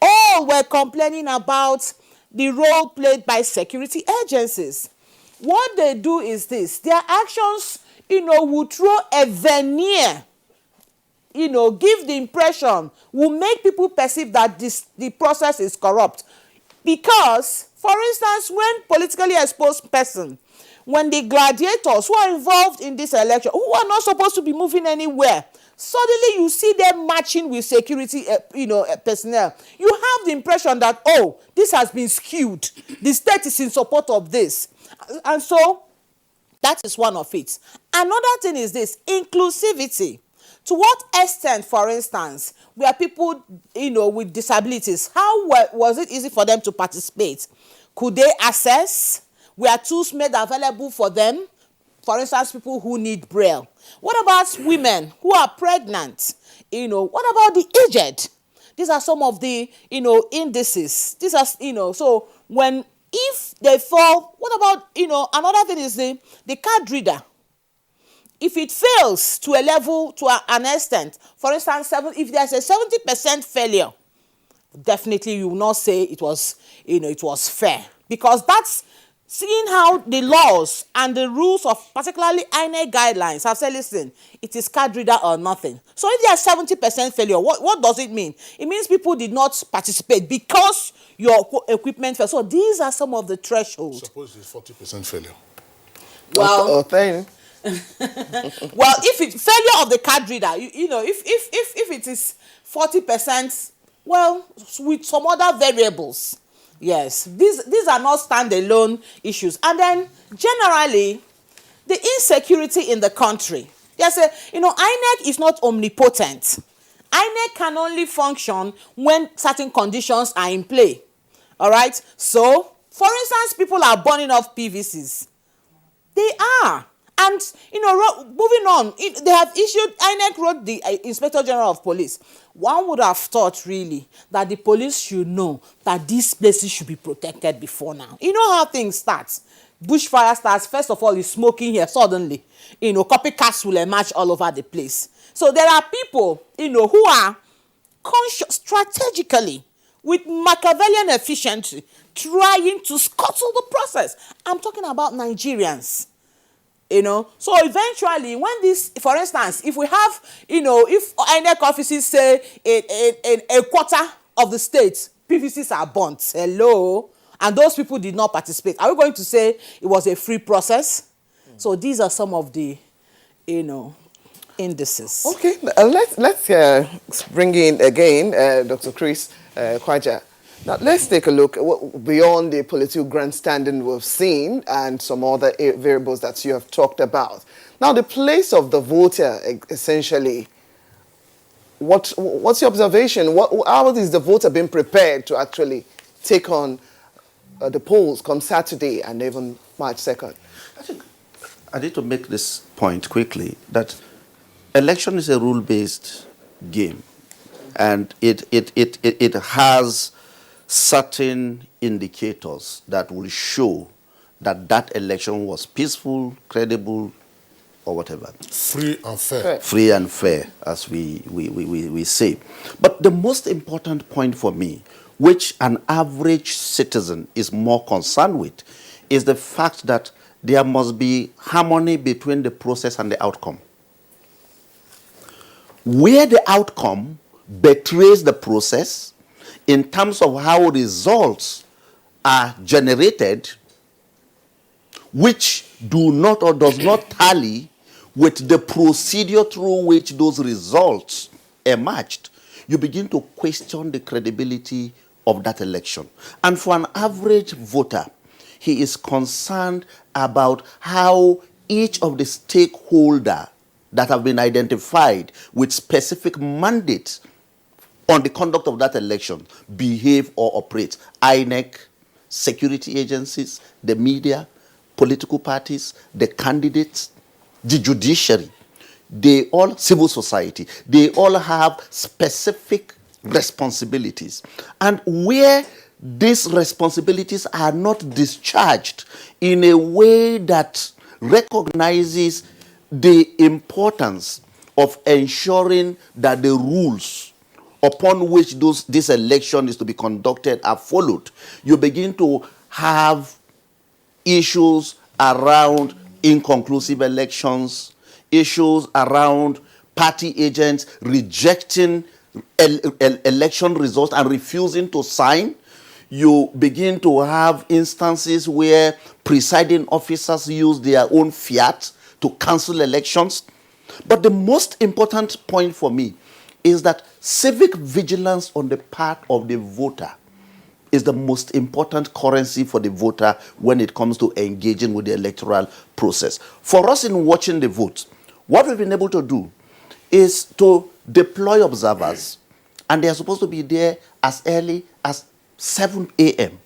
all were complaining about the role played by security agencies. What they do is this: their actions, will throw a veneer, give the impression, will make people perceive that the process is corrupt. Because, for instance, when politically exposed person, when the gladiators who are involved in this election, who are not supposed to be moving anywhere, suddenly you see them matching with security, personnel. You have the impression that, oh, this has been skewed. The state is in support of this. And so, that is one of it. Another thing is this: inclusivity. To what extent, for instance, were people, with disabilities, how was it easy for them to participate? Could they access? Were tools made available for them? For instance, people who need Braille. What about women who are pregnant? What about the aged? These are some of the, indices. These are, so if they fall, what about, another thing is the card reader. If it fails to a level, to an extent, for instance, if there's a 70% failure, definitely you will not say it was, it was fair, because that's seeing how the laws and the rules of particularly INEC guidelines have said, listen, it is card reader or nothing. So if there's 70% failure, what does it mean? It means people did not participate because your equipment failed. So these are some of the thresholds. Suppose it's 40% failure. Well, thing. well, if it's failure of the card reader, you know, if it is 40%, well, with some other variables. Yes, these are not standalone issues. And then generally, the insecurity in the country. Yes, you know, INEC is not omnipotent. INEC can only function when certain conditions are in play. All right. So, for instance, people are burning off PVCs. They are. And, you know, moving on, they have issued, INEC wrote the Inspector General of Police. One would have thought, really, that the police should know that these places should be protected before now. You know how things start. Bushfire starts, first of all, is smoking here suddenly. You know, copycats will emerge all over the place. So there are people, you know, who are conscious, strategically, with Machiavellian efficiency, trying to scuttle the process. I'm talking about Nigerians. You know, so eventually when this, for instance, if we have, you know, if INEC offices say in a quarter of the states PVCs are burnt, hello, and those people did not participate, are we going to say it was a free process? So these are some of the, you know, indices. Okay, let's bring in again Dr. Chris Kwaja. Now, let's take a look beyond the political grandstanding we've seen and some other variables that you have talked about. Now, the place of the voter, essentially, what's your observation? How is the voter being prepared to actually take on the polls come Saturday and even March 2nd? I think I need to make this point quickly, that election is a rule-based game, and it has certain indicators that will show that that election was peaceful, credible, or whatever. Free and fair. Free and fair, as we say. But the most important point for me, which an average citizen is more concerned with, is the fact that there must be harmony between the process and the outcome. Where the outcome betrays the process, in terms of how results are generated, which do not or does not tally with the procedure through which those results emerged, you begin to question the credibility of that election. And for an average voter, he is concerned about how each of the stakeholders that have been identified with specific mandates on the conduct of that election behave or operate. INEC, security agencies, the media, political parties, the candidates, the judiciary, they all, civil society, they all have specific responsibilities. And where these responsibilities are not discharged in a way that recognizes the importance of ensuring that the rules upon which this election is to be conducted are followed, you begin to have issues around inconclusive elections, issues around party agents rejecting election results and refusing to sign. You begin to have instances where presiding officers use their own fiat to cancel elections. But the most important point for me is that civic vigilance on the part of the voter is the most important currency for the voter when it comes to engaging with the electoral process. For us in watching the vote, what we've been able to do is to deploy observers, and they are supposed to be there as early as 7 a.m.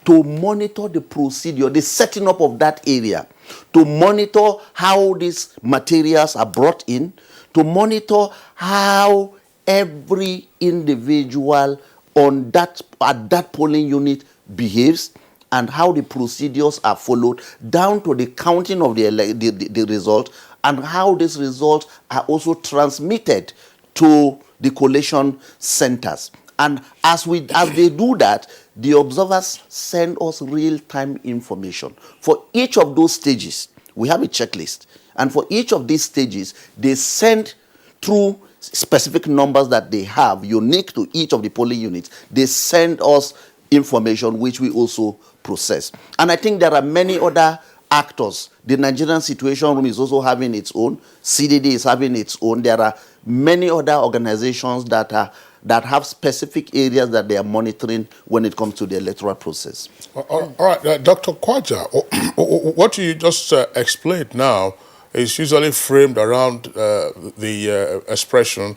to monitor the procedure, the setting up of that area, to monitor how these materials are brought in, to monitor how every individual at that polling unit behaves, and how the procedures are followed down to the counting of the result, and how these results are also transmitted to the collation centers. And as they do that, the observers send us real-time information. For each of those stages, we have a checklist. And for each of these stages, they send through specific numbers that they have, unique to each of the polling units, they send us information which we also process. And I think there are many other actors. The Nigerian Situation Room is also having its own. CDD is having its own. There are many other organizations that have specific areas that they are monitoring when it comes to the electoral process. All right, Dr. Kwaja, what you just explained now is usually framed around the expression,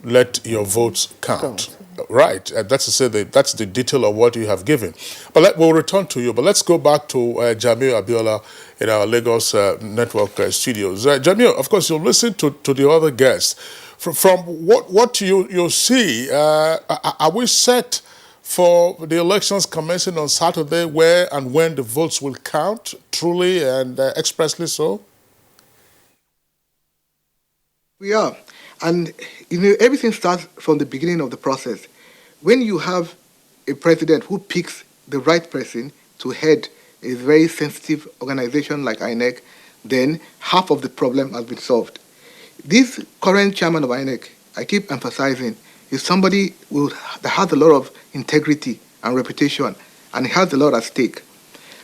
let your votes count. Right, that's to say that's the detail of what you have given. But we'll return to you. But let's go back to Jamil Abiola in our Lagos network studios. Jamil, of course, you'll listen to the other guests. From what you see, are we set for the elections commencing on Saturday, where and when the votes will count, truly and expressly so? We are. And, everything starts from the beginning of the process. When you have a president who picks the right person to head a very sensitive organization like INEC, then half of the problem has been solved. This current chairman of INEC, I keep emphasizing, is somebody that has a lot of integrity and reputation, and he has a lot at stake.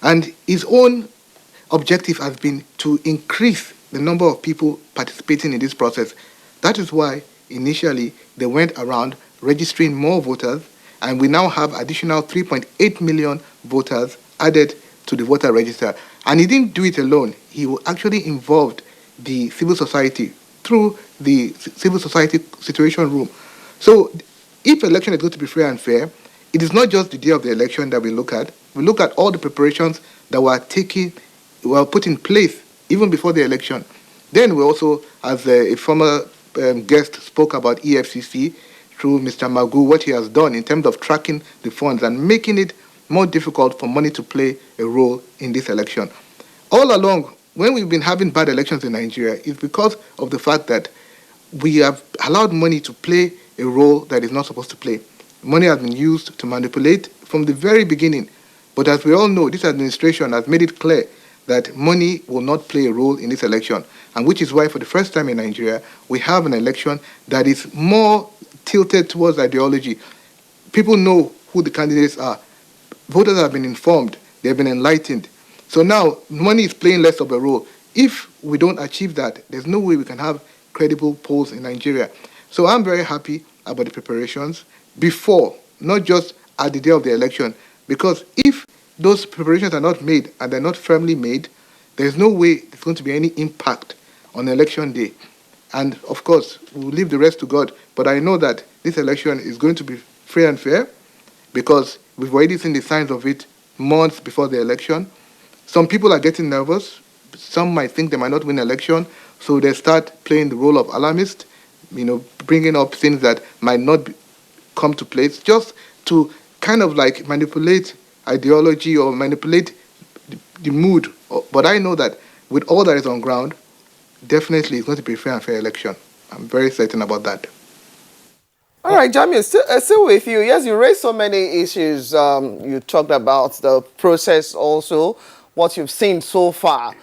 And his own objective has been to increase the number of people participating in this process. That is why initially they went around registering more voters, and we now have additional 3.8 million voters added to the voter register. And he didn't do it alone. He actually involved the civil society through the civil society situation room. So if election is going to be fair and fair, it is not just the day of the election that we look at. We look at all the preparations that were put in place even before the election. Then we also, as a former guest spoke about EFCC through Mr. Magu, what he has done in terms of tracking the funds and making it more difficult for money to play a role in this election. All along, when we've been having bad elections in Nigeria, it's because of the fact that we have allowed money to play a role that is not supposed to play. Money has been used to manipulate from the very beginning. But as we all know, this administration has made it clear that money will not play a role in this election, and which is why for the first time in Nigeria, we have an election that is more tilted towards ideology. People know who the candidates are. Voters have been informed. They've been enlightened. So now, money is playing less of a role. If we don't achieve that, there's no way we can have credible polls in Nigeria. So I'm very happy about the preparations before, not just at the day of the election, because if those preparations are not made and they're not firmly made, there's no way there's going to be any impact on election day. And of course, we'll leave the rest to God. But I know that this election is going to be free and fair because we've already seen the signs of it months before the election. Some people are getting nervous. Some might think they might not win the election, so they start playing the role of alarmist, bringing up things that might not come to place, just to kind of like manipulate ideology or manipulate the mood. But I know that with all that is on ground, definitely it's going to be a fair and fair election. I'm very certain about that. All right, Jamie, still with you. Yes, you raised so many issues. You talked about the process also, what you've seen so far.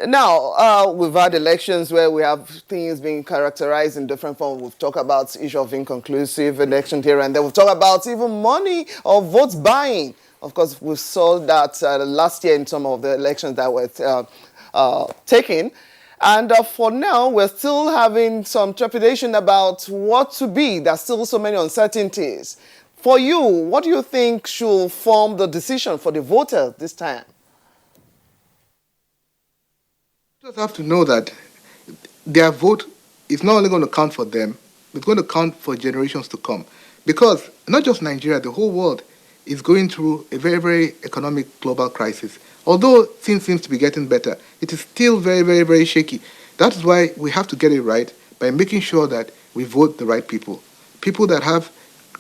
Now, we've had elections where we have things being characterized in different forms. We've talked about issue of inconclusive election here, and then we've talked about even money or votes buying. Of course, we saw that last year in some of the elections that were taken. And for now, we're still having some trepidation about what to be. There's still so many uncertainties. For you, what do you think should form the decision for the voters this time? Voters have to know that their vote is not only going to count for them, it's going to count for generations to come. Because not just Nigeria, the whole world is going through a very, very economic global crisis. Although things seem to be getting better, it is still very, very, very shaky. That's why we have to get it right by making sure that we vote the right people. People that have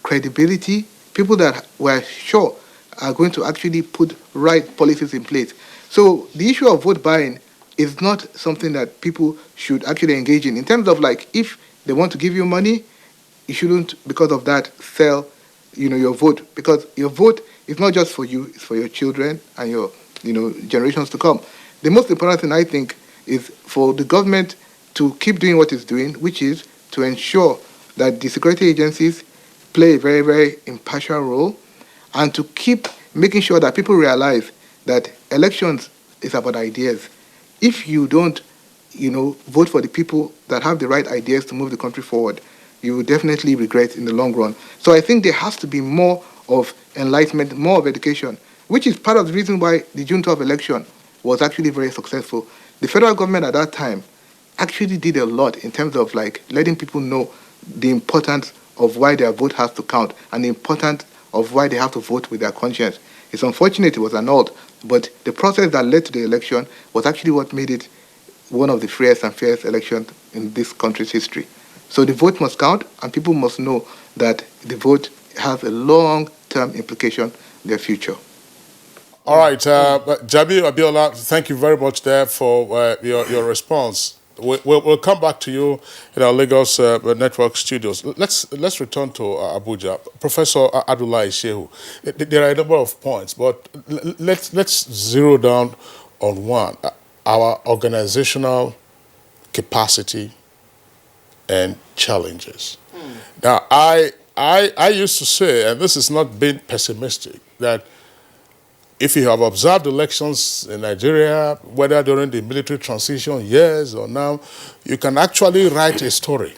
credibility, people that we're sure are going to actually put right policies in place. So the issue of vote buying is not something that people should actually engage in terms of like, if they want to give you money, you shouldn't, because of that, sell your vote, because your vote It's not just for you, it's for your children and your generations to come. The most important thing, I think, is for the government to keep doing what it's doing, which is to ensure that the security agencies play a very, very impartial role, and to keep making sure that people realize that elections is about ideas. If you don't, vote for the people that have the right ideas to move the country forward, you will definitely regret in the long run. So I think there has to be more of enlightenment, more of education, which is part of the reason why the June 12 election was actually very successful. The federal government at that time actually did a lot in terms of letting people know the importance of why their vote has to count and the importance of why they have to vote with their conscience. It's unfortunate it was annulled, but the process that led to the election was actually what made it one of the freest and fairest elections in this country's history. So the vote must count, and people must know that the vote has a long-term implication in their future. All right, Jabi Abiola, thank you very much there for your response. We'll come back to you in our Lagos network studios. Let's return to Abuja. Professor Adulai Shehu, there are a number of points, but let's zero down on one: our organizational capacity and challenges. Now, I used to say, and this is not being pessimistic, that if you have observed elections in Nigeria, whether during the military transition years or now, you can actually write a story,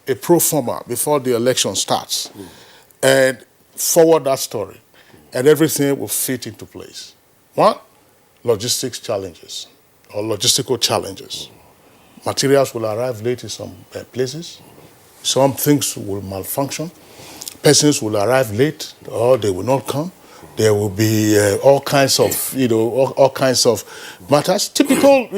a pro forma, before the election starts, and forward that story, and everything will fit into place. One, logistics challenges, or logistical challenges. Materials will arrive late in some places. Some things will malfunction. Persons will arrive late, or they will not come. There will be all kinds of, all kinds of matters. Typical,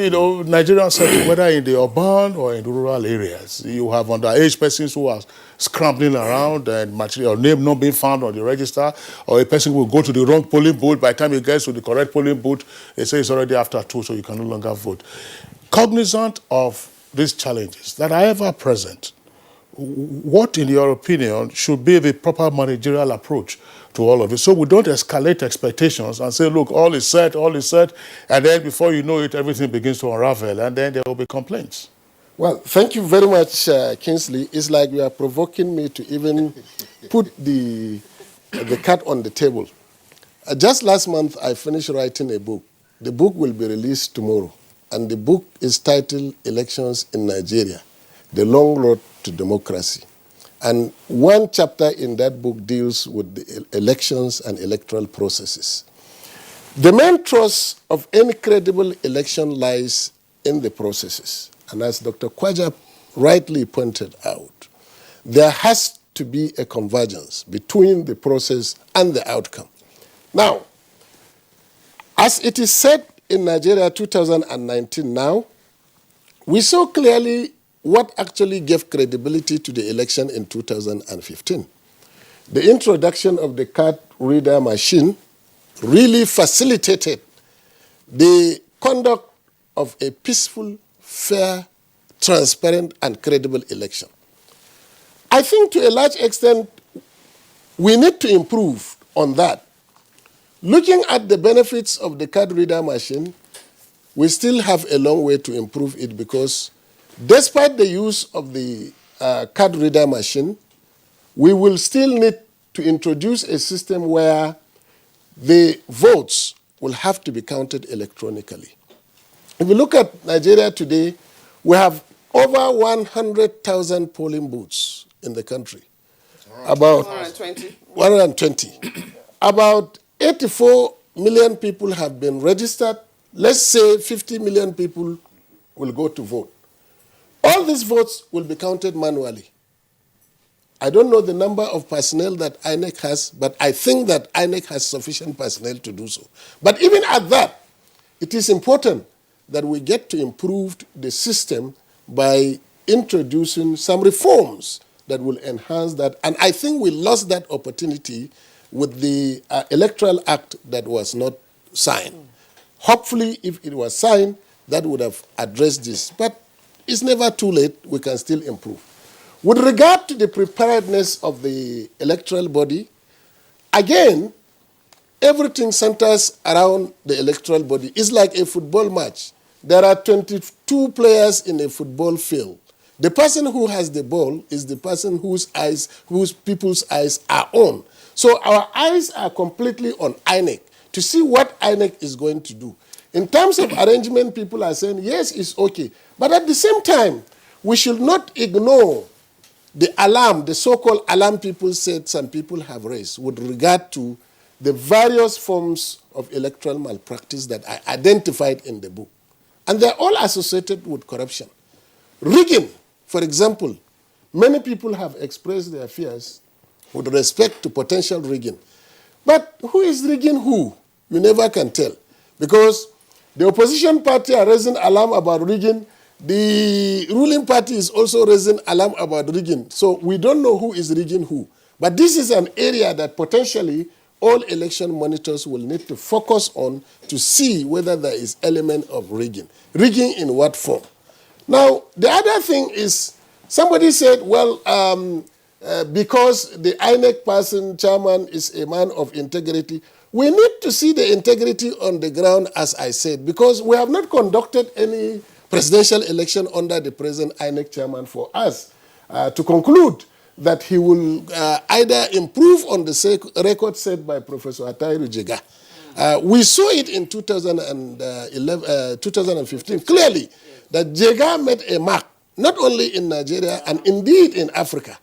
Nigerian setting, whether in the urban or in the rural areas. You have underage persons who are scrambling around and material name not being found on the register, or a person will go to the wrong polling booth. By the time he gets to the correct polling booth, they say it's already after 2, so you can no longer vote. Cognizant of these challenges that are ever present, what, in your opinion, should be the proper managerial approach to all of it, so we don't escalate expectations and say, look, all is set, and then before you know it, everything begins to unravel, and then there will be complaints? Well, thank you very much, Kingsley. It's like you are provoking me to even put the cat on the table. Just last month, I finished writing a book. The book will be released tomorrow, and the book is titled Elections in Nigeria, The Long Road to Democracy. And one chapter in that book deals with the elections and electoral processes. The main thrust of any credible election lies in the processes. And as Dr. Kwaja rightly pointed out, there has to be a convergence between the process and the outcome. Now, as it is said in Nigeria 2019 now, we saw clearly what actually gave credibility to the election in 2015. The introduction of the card reader machine really facilitated the conduct of a peaceful, fair, transparent, and credible election. I think to a large extent, we need to improve on that. Looking at the benefits of the card reader machine, we still have a long way to improve it, because despite the use of the card reader machine, we will still need to introduce a system where the votes will have to be counted electronically. If you look at Nigeria today, we have over 100,000 polling booths in the country. About 120. About 84 million people have been registered. Let's say 50 million people will go to vote. All these votes will be counted manually. I don't know the number of personnel that INEC has, but I think that INEC has sufficient personnel to do so. But even at that, it is important that we get to improve the system by introducing some reforms that will enhance that. And I think we lost that opportunity with the Electoral Act that was not signed. Hopefully, if it was signed, that would have addressed this. But it's never too late. We can still improve. With regard to the preparedness of the electoral body, again, everything centers around the electoral body. It's like a football match. There are 22 players in a football field. The person who has the ball is the person whose people's eyes are on. So our eyes are completely on INEC to see what INEC is going to do. In terms of arrangement, people are saying, yes, it's okay. But at the same time, we should not ignore the alarm, the so-called alarm people said some people have raised with regard to the various forms of electoral malpractice that are identified in the book. And they're all associated with corruption. Rigging, for example, many people have expressed their fears with respect to potential rigging. But who is rigging who? You never can tell. Because the opposition party are raising alarm about rigging. The ruling party is also raising alarm about rigging. So we don't know who is rigging who. But this is an area that potentially all election monitors will need to focus on to see whether there is element of rigging. Rigging in what form? Now, the other thing is, somebody said, well, because the INEC person, chairman, is a man of integrity, we need to see the integrity on the ground, as I said, because we have not conducted any presidential election under the present INEC chairman for us to conclude that he will either improve on the record set by Professor Atairu Jega. We saw it in 2015 clearly that Jega made a mark, not only in Nigeria and indeed in Africa.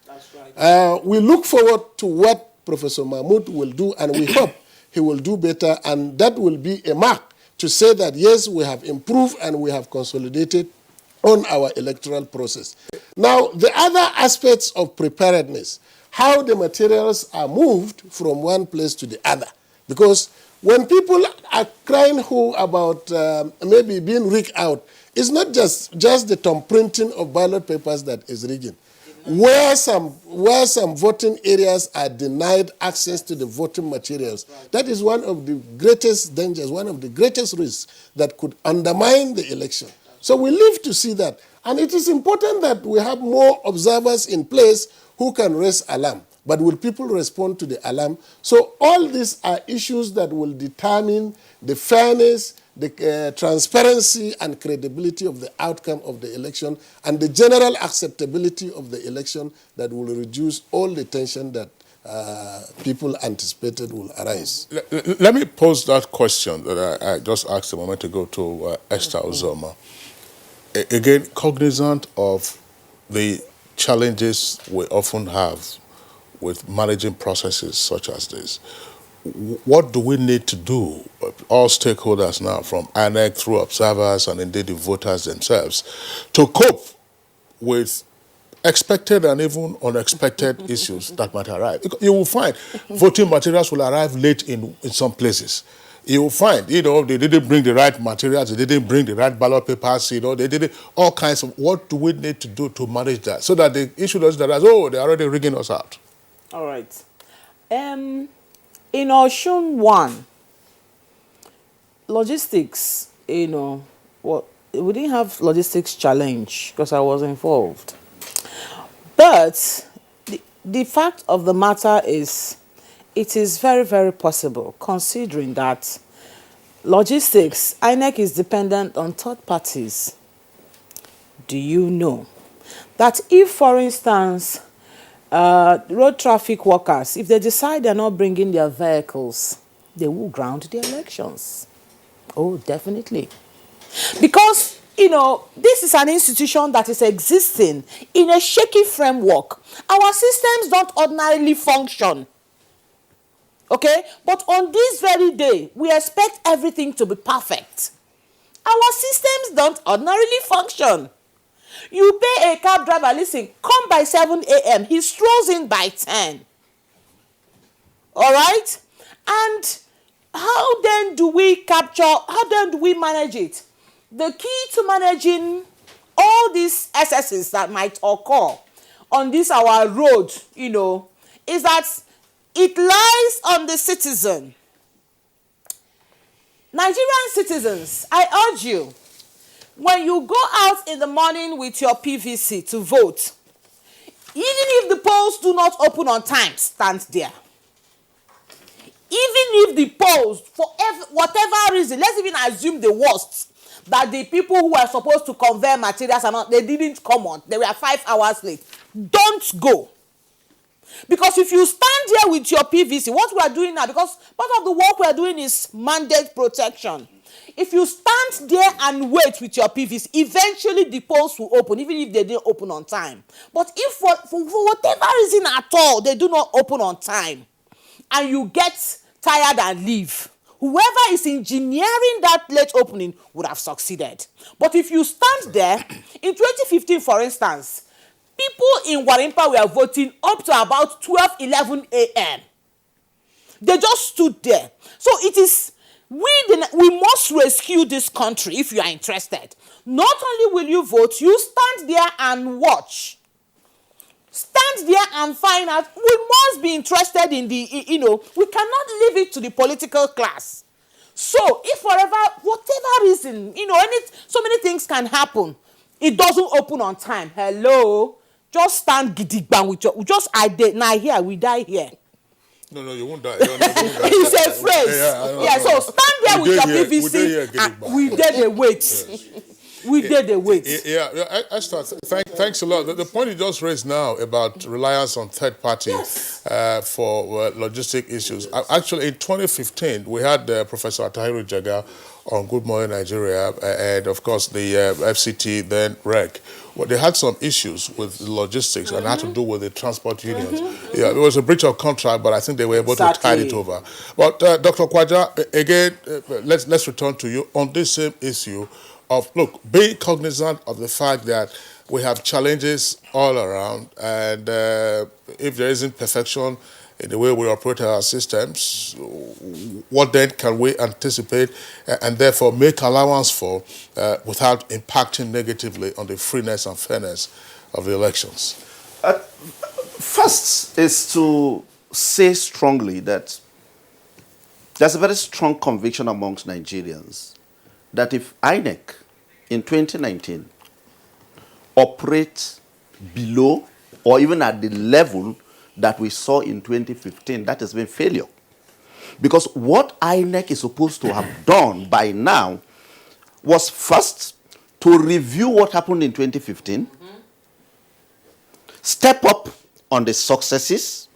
We look forward to what Professor Mahmoud will do, and we hope he will do better, and that will be a mark to say that, yes, we have improved and we have consolidated on our electoral process. Now, the other aspects of preparedness, how the materials are moved from one place to the other. Because when people are crying who about maybe being rigged out, it's not just the thumb printing of ballot papers that is rigging. Where some voting areas are denied access to the voting materials, that is one of the greatest dangers, one of the greatest risks that could undermine the election. So we live to see that. And it is important that we have more observers in place who can raise alarm. But will people respond to the alarm? So all these are issues that will determine the fairness, the transparency and credibility of the outcome of the election and the general acceptability of the election that will reduce all the tension that people anticipated will arise. Let me pose that question that I just asked a moment ago to Esther Ozoma. Again, cognizant of the challenges we often have with managing processes such as this, what do we need to do, all stakeholders now, from INEC through observers and indeed the voters themselves, to cope with expected and even unexpected issues that might arrive? You will find voting materials will arrive late in some places. You will find, they didn't bring the right materials, they didn't bring the right ballot papers, they did all kinds of, what do we need to do to manage that so that the issue doesn't arise, oh, they're already rigging us out? All right. In Oshun 1, logistics, we didn't have logistics challenge because I was involved. But the fact of the matter is, it is very, very possible, considering that logistics, INEC is dependent on third parties. Do you know that if, for instance, road traffic workers, if they decide they're not bringing their vehicles, they will ground the elections? Oh, definitely. Because, this is an institution that is existing in a shaky framework. Our systems don't ordinarily function. Okay? But on this very day, we expect everything to be perfect. Our systems don't ordinarily function. You pay a cab driver, listen, come by 7 a.m. He strolls in by 10. All right? And how then do we manage it? The key to managing all these excesses that might occur on this our road, is that it lies on the citizen. Nigerian citizens, I urge you, when you go out in the morning with your PVC to vote, even if the polls do not open on time, stand there. Even if the polls, for whatever reason, let's even assume the worst, that the people who were supposed to convey materials and they didn't come on, they were 5 hours late. Don't go. Because if you stand here with your PVC, what we are doing now, because part of the work we are doing is mandate protection. If you stand there and wait with your PVC, eventually the polls will open, even if they didn't open on time. But if for whatever reason at all, they do not open on time, and you get tired and leave, whoever is engineering that late opening would have succeeded. But if you stand there, in 2015, for instance, people in Warimpa were voting up to about 12, 11 a.m. They just stood there. So it is, we must rescue this country if you are interested. Not only will you vote, you stand there and watch. Stand there and find out. We must be interested in the, we cannot leave it to the political class. So if forever, whatever reason, so many things can happen. It doesn't open on time. Hello? Just stand gidigban with your, now here, we die here. No, you won't die. No, you won't die. It's a phrase. So stand there with your PVC. We did the wait. Yes. We did the wait. Esther, thanks a lot. The point you just raised now about reliance on third party for logistic issues. Actually, in 2015, we had Professor Atahiru Jaga on Good Morning Nigeria, and of course the FCT, then REC. Well, they had some issues with logistics and had to do with the transport unions. Yeah, there was a breach of contract, but I think they were able to tide it over. But Dr. Kwaja, again, let's return to you on this same issue of, look, being cognizant of the fact that we have challenges all around, and if there isn't perfection in the way we operate our systems, what then can we anticipate and therefore make allowance for without impacting negatively on the freeness and fairness of the elections? First is to say strongly that there's a very strong conviction amongst Nigerians that if INEC in 2019 operates below or even at the level that we saw in 2015, that has been failure. Because what INEC is supposed to have done by now was first to review what happened in 2015, step up on the successes,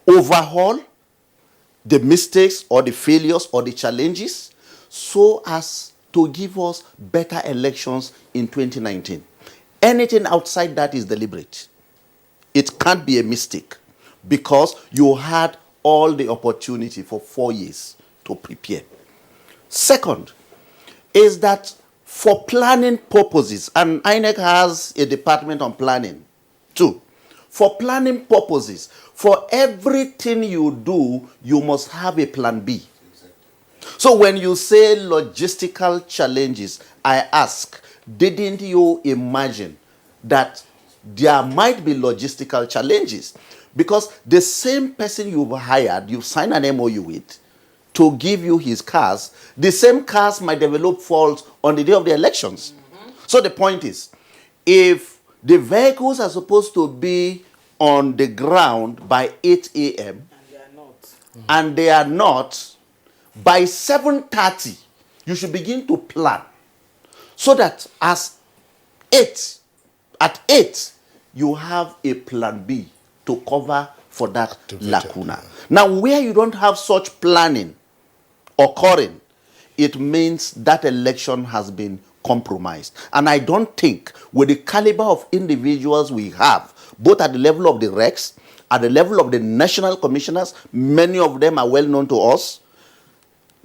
overhaul the mistakes or the failures or the challenges, so as to give us better elections in 2019. Anything outside that is deliberate. It can't be a mistake because you had all the opportunity for 4 years to prepare. Second is that for planning purposes, and INEC has a department on planning too, for planning purposes, for everything you do, you must have a plan B. So when you say logistical challenges, I ask, didn't you imagine that there might be logistical challenges? Because the same person you've hired, you've signed an MOU with, to give you his cars, the same cars might develop faults on the day of the elections. So the point is, if the vehicles are supposed to be on the ground by 8 a.m. and they are not, by 7:30, you should begin to plan so that at 8, you have a plan B to cover for that lacuna. Now, where you don't have such planning occurring, it means that election has been compromised. And I don't think with the caliber of individuals we have, both at the level of the RECs, at the level of the national commissioners, many of them are well known to us,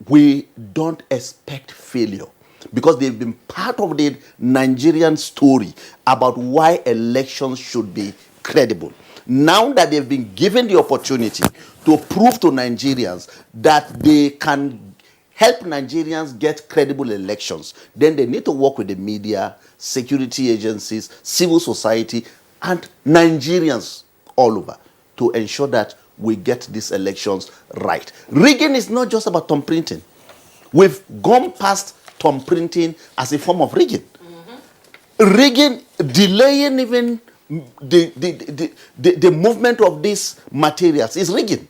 we don't expect failure because they've been part of the Nigerian story about why elections should be credible. Now that they've been given the opportunity to prove to Nigerians that they can help Nigerians get credible elections, then they need to work with the media, security agencies, civil society, and Nigerians all over to ensure that we get these elections right. Rigging is not just about thumb printing. We've gone past thumb printing as a form of rigging. Rigging, delaying even the movement of these materials is rigging.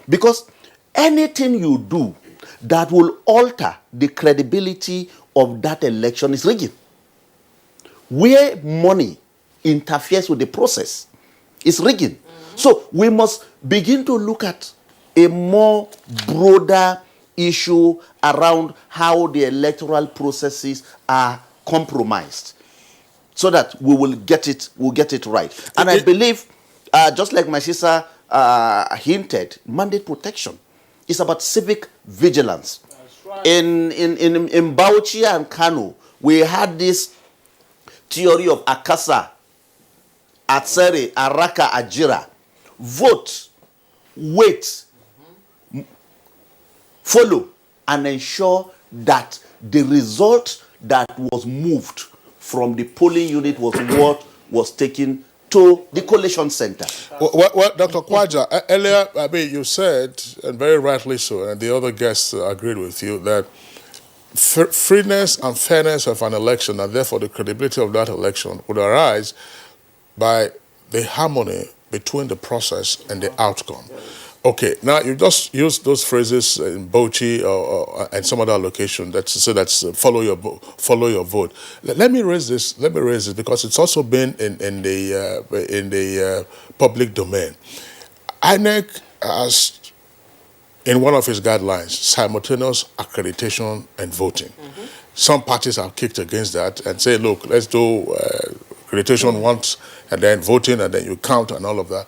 Because anything you do that will alter the credibility of that election is rigging. Where money interferes with the process is rigging. So we must begin to look at a more broader issue around how the electoral processes are compromised, so that we'll get it right. And I believe, just like my sister hinted, mandate protection is about civic vigilance. Right. In Bauchi and Kano, we had this theory of Akasa, Atsere, Araka, Ajira. Vote, wait, follow, and ensure that the result that was moved from the polling unit was what was taken to the collation center. Well, Dr. Kwaja, earlier, you said, and very rightly so, and the other guests agreed with you, that freeness and fairness of an election, and therefore the credibility of that election, would arise by the harmony between the process and the outcome. Okay, now you just used those phrases in Bauchi and some other location that say that's follow your vote. Let me raise this because it's also been in the public domain. INEC has, in one of its guidelines, simultaneous accreditation and voting. Some parties have kicked against that and say, look, let's do accreditation once and then voting and then you count and all of that.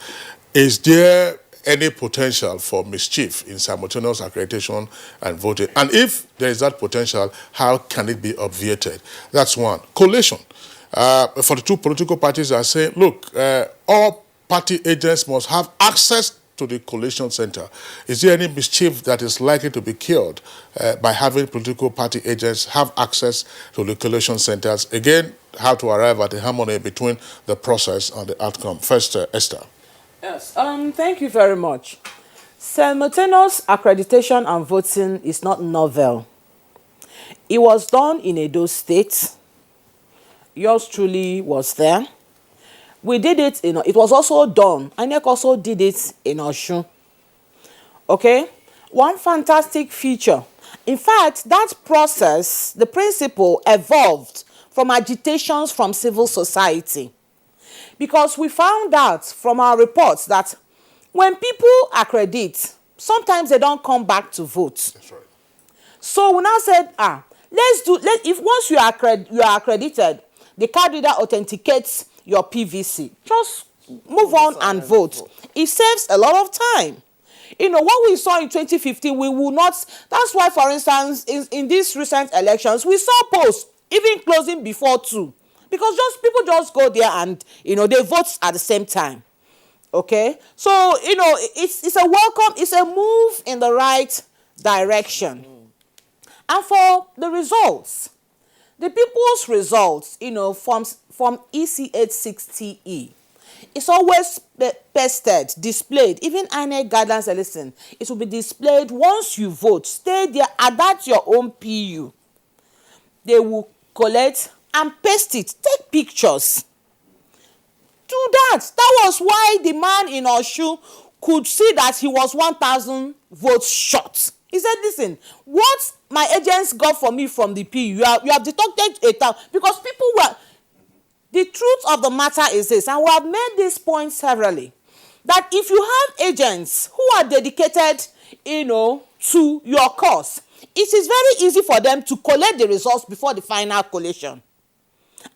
Is there any potential for mischief in simultaneous accreditation and voting? And if there is that potential, how can it be obviated? That's one. Collation. For the two political parties are saying, look, all party agents must have access to the collation center. Is there any mischief that is likely to be cured by having political party agents have access to the collation centers? Again, how to arrive at a harmony between the process and the outcome. First, Esther. Yes, thank you very much. Simultaneous accreditation and voting is not novel. It was done in Edo State. Yours truly was there. We did it it was also done. INEC also did it in Osun. Okay? One fantastic feature. In fact, that process, the principle evolved from agitations from civil society. Because we found out from our reports that when people accredit, sometimes they don't come back to vote. That's right. So we now said, if once you are accredited, the card reader authenticates your PVC. Just move on and vote. It saves a lot of time. You know, what we saw in 2015, we will not... That's why, for instance, in these recent elections, we saw posts even closing before 2. Because people just go there and, they vote at the same time. Okay? So, it's a welcome, it's a move in the right direction. And for the results, the people's results, from EC860E, it's always pasted, displayed. Even INEC guidelines, listen, it will be displayed once you vote. Stay there, and that's your own PU. They will collect and paste it. Take pictures. Do that. That was why the man in Osun could see that he was 1,000 votes short. He said, listen, what my agents got for me from the PU, you have deducted 8,000. Because people were... The truth of the matter is this, and we have made this point severally, that if you have agents who are dedicated, to your cause, it is very easy for them to collect the results before the final collation.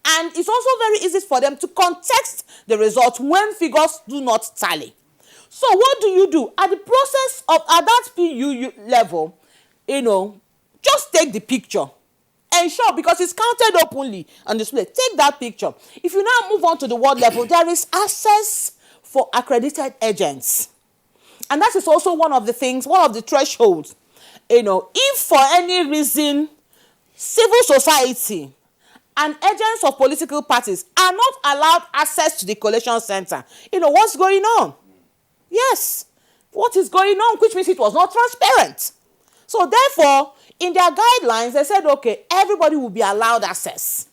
And it's also very easy for them to contest the results when figures do not tally. So what do you do? At the process of, at that PU level, just take the picture. Ensure, because it's counted openly on display. Take that picture. If you now move on to the ward level, there is access for accredited agents. And that is also one of the things, one of the thresholds. If for any reason civil society and agents of political parties are not allowed access to the collation center, what's going on? Yes, what is going on, which means it was not transparent. So therefore, in their guidelines, they said, okay, everybody will be allowed access.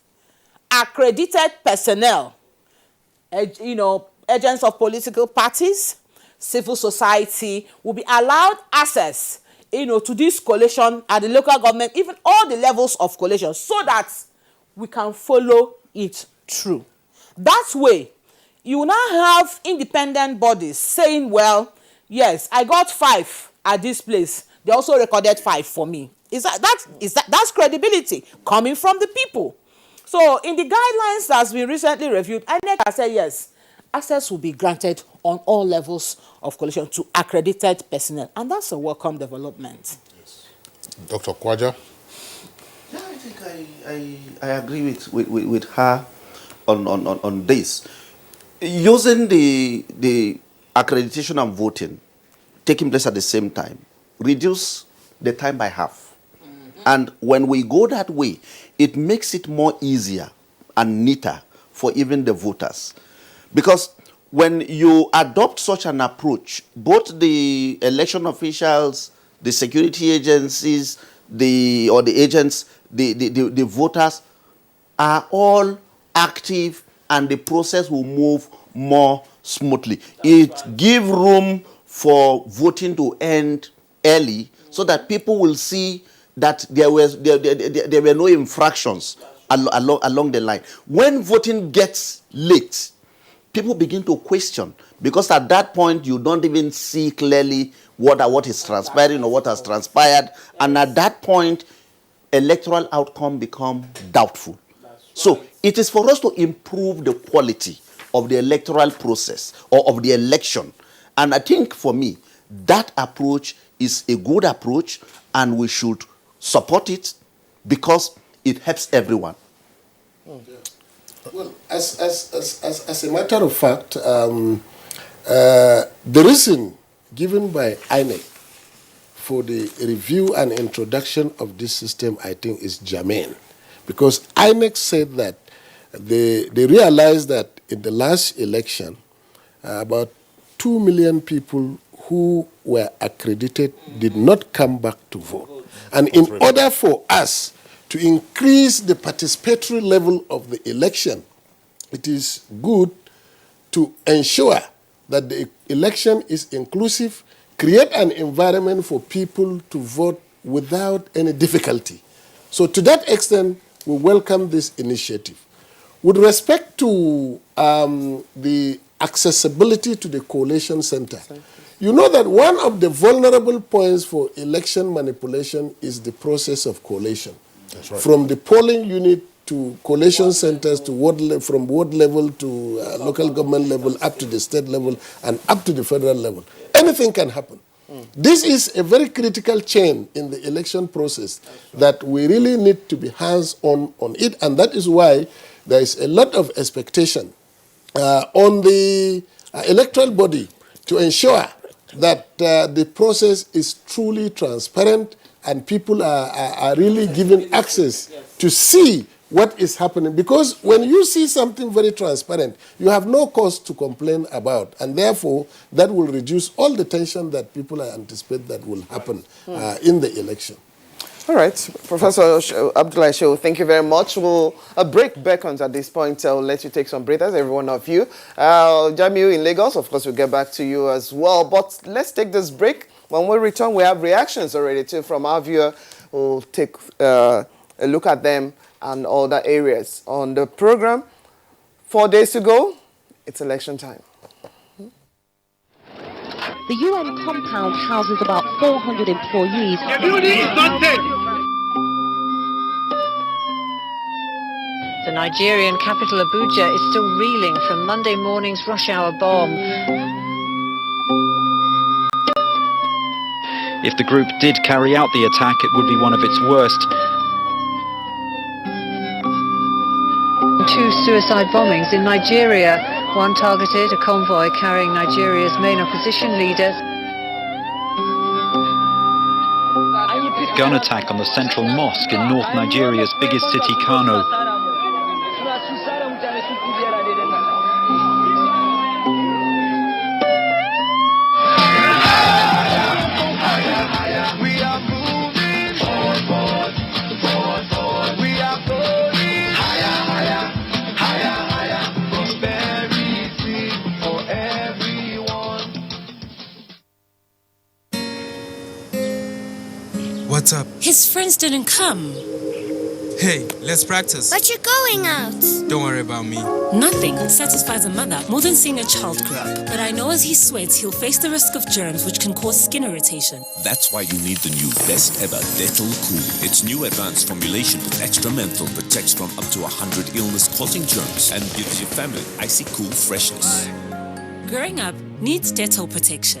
Accredited personnel, agents of political parties, civil society will be allowed access, to this collation at the local government, even all the levels of collation, so that we can follow it through. That way, you now have independent bodies saying, well, yes, I got 5 at this place. They also recorded 5 for me. That's credibility coming from the people. So in the guidelines that's been recently reviewed, INEC has said yes, access will be granted on all levels of collation to accredited personnel, and that's a welcome development. Yes. Dr. Kwaja? Yeah, I think I agree with her on this. Using the accreditation and voting taking place at the same time, reduce the time by half. And when we go that way, it makes it more easier and neater for even the voters. Because when you adopt such an approach, both the election officials, the security agencies, the agents, the voters are all active, and the process will move more smoothly. It gives room for voting to end early, so that people will see that there were no infractions along the line. When voting gets late, people begin to question, because at that point you don't even see clearly what is transpiring or what has transpired, and at that point electoral outcome become doubtful. So it is for us to improve the quality of the electoral process or of the election, and I think for me that approach is a good approach, and we should support it because it helps everyone. Well, as a matter of fact, the reason given by INEC for the review and introduction of this system, I think, is germane. Because INEC said that they realized that in the last election, about 2 million people who were accredited did not come back to vote. And in order for us to increase the participatory level of the election, it is good to ensure that the election is inclusive, create an environment for people to vote without any difficulty. So to that extent, we welcome this initiative. With respect to the accessibility to the collation center, you know that one of the vulnerable points for election manipulation is the process of collation. That's right. From the polling unit to collation centers, to from ward level to local government level, up to the state level, and up to the federal level. Anything can happen. This is a very critical chain in the election process that we really need to be hands-on on it, and that is why there is a lot of expectation on the electoral body to ensure that the process is truly transparent and people are really given access to see what is happening. Because when you see something very transparent, you have no cause to complain about, and therefore that will reduce all the tension that people anticipate that will happen in the election. All right, Professor Abdullahi Shehu, thank you very much. A break beckons at this point. I'll let you take some breathers, every one of you. Jamiu in Lagos, of course, we'll get back to you as well. But let's take this break. When we return, we have reactions already too from our viewer. We'll take a look at them and other areas on the program. 4 days to go. It's election time. The UN compound houses about 400 employees. The Nigerian capital Abuja is still reeling from Monday morning's rush hour bomb. If the group did carry out the attack, it would be one of its worst. 2 suicide bombings in Nigeria. One targeted a convoy carrying Nigeria's main opposition leader. Gun attack on the central mosque in North Nigeria's biggest city, Kano. What's up? His friends didn't come. Hey, let's practice. But you're going out. Don't worry about me. Nothing satisfies a mother more than seeing a child grow up. But I know as he sweats, he'll face the risk of germs which can cause skin irritation. That's why you need the new best ever Dettol Cool. Its new advanced formulation with extra menthol protects from up to 100 illness-causing germs and gives your family icy cool freshness. Growing up needs Dettol protection.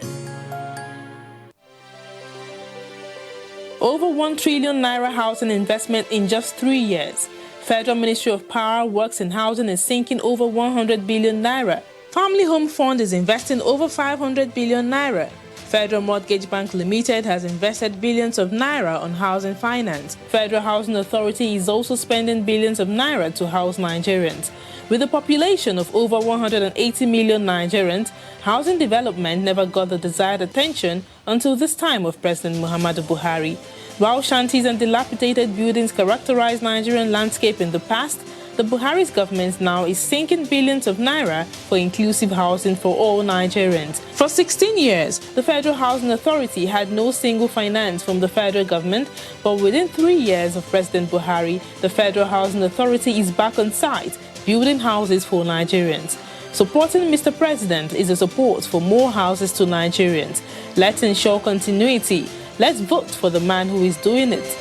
Over 1 trillion naira housing investment in just 3 years. Federal Ministry of Power works in housing is sinking over 100 billion naira. Family Home Fund is investing over 500 billion naira. Federal Mortgage Bank Limited has invested billions of naira on housing finance. Federal Housing Authority is also spending billions of naira to house Nigerians. With a population of over 180 million Nigerians, housing development never got the desired attention until this time of President Muhammadu Buhari. While shanties and dilapidated buildings characterized Nigerian landscape in the past, the Buhari's government now is sinking billions of naira for inclusive housing for all Nigerians. For 16 years, the Federal Housing Authority had no single finance from the federal government, but within 3 years of President Buhari, the Federal Housing Authority is back on site, building houses for Nigerians. Supporting Mr. President is a support for more houses to Nigerians. Let's ensure continuity. Let's vote for the man who is doing it.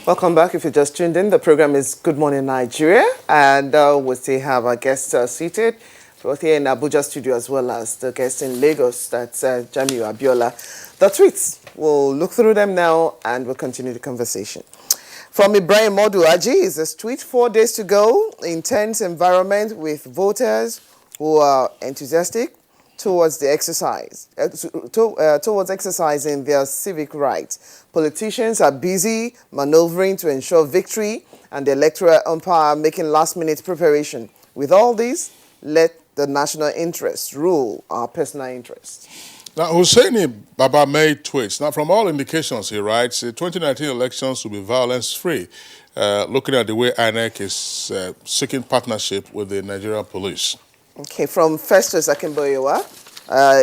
Welcome back. If you just tuned in, the program is Good Morning Nigeria, and we still have our guests seated, both here in Abuja studio as well as the guest in Lagos, that's Jamiu Abiola. The tweets, we'll look through them now and we'll continue the conversation. From Ibrahim Modu Aji is a tweet: 4 days to go, intense environment with voters who are enthusiastic towards the exercise, towards exercising their civic rights. Politicians are busy maneuvering to ensure victory and the electoral umpire making last-minute preparation. With all this, let the national interest rule our personal interests. Now, Husseini Baba made tweets. Now, from all indications, he writes, the 2019 elections will be violence-free, looking at the way INEC is seeking partnership with the Nigerian police. Okay, from Festus Akimboyewa,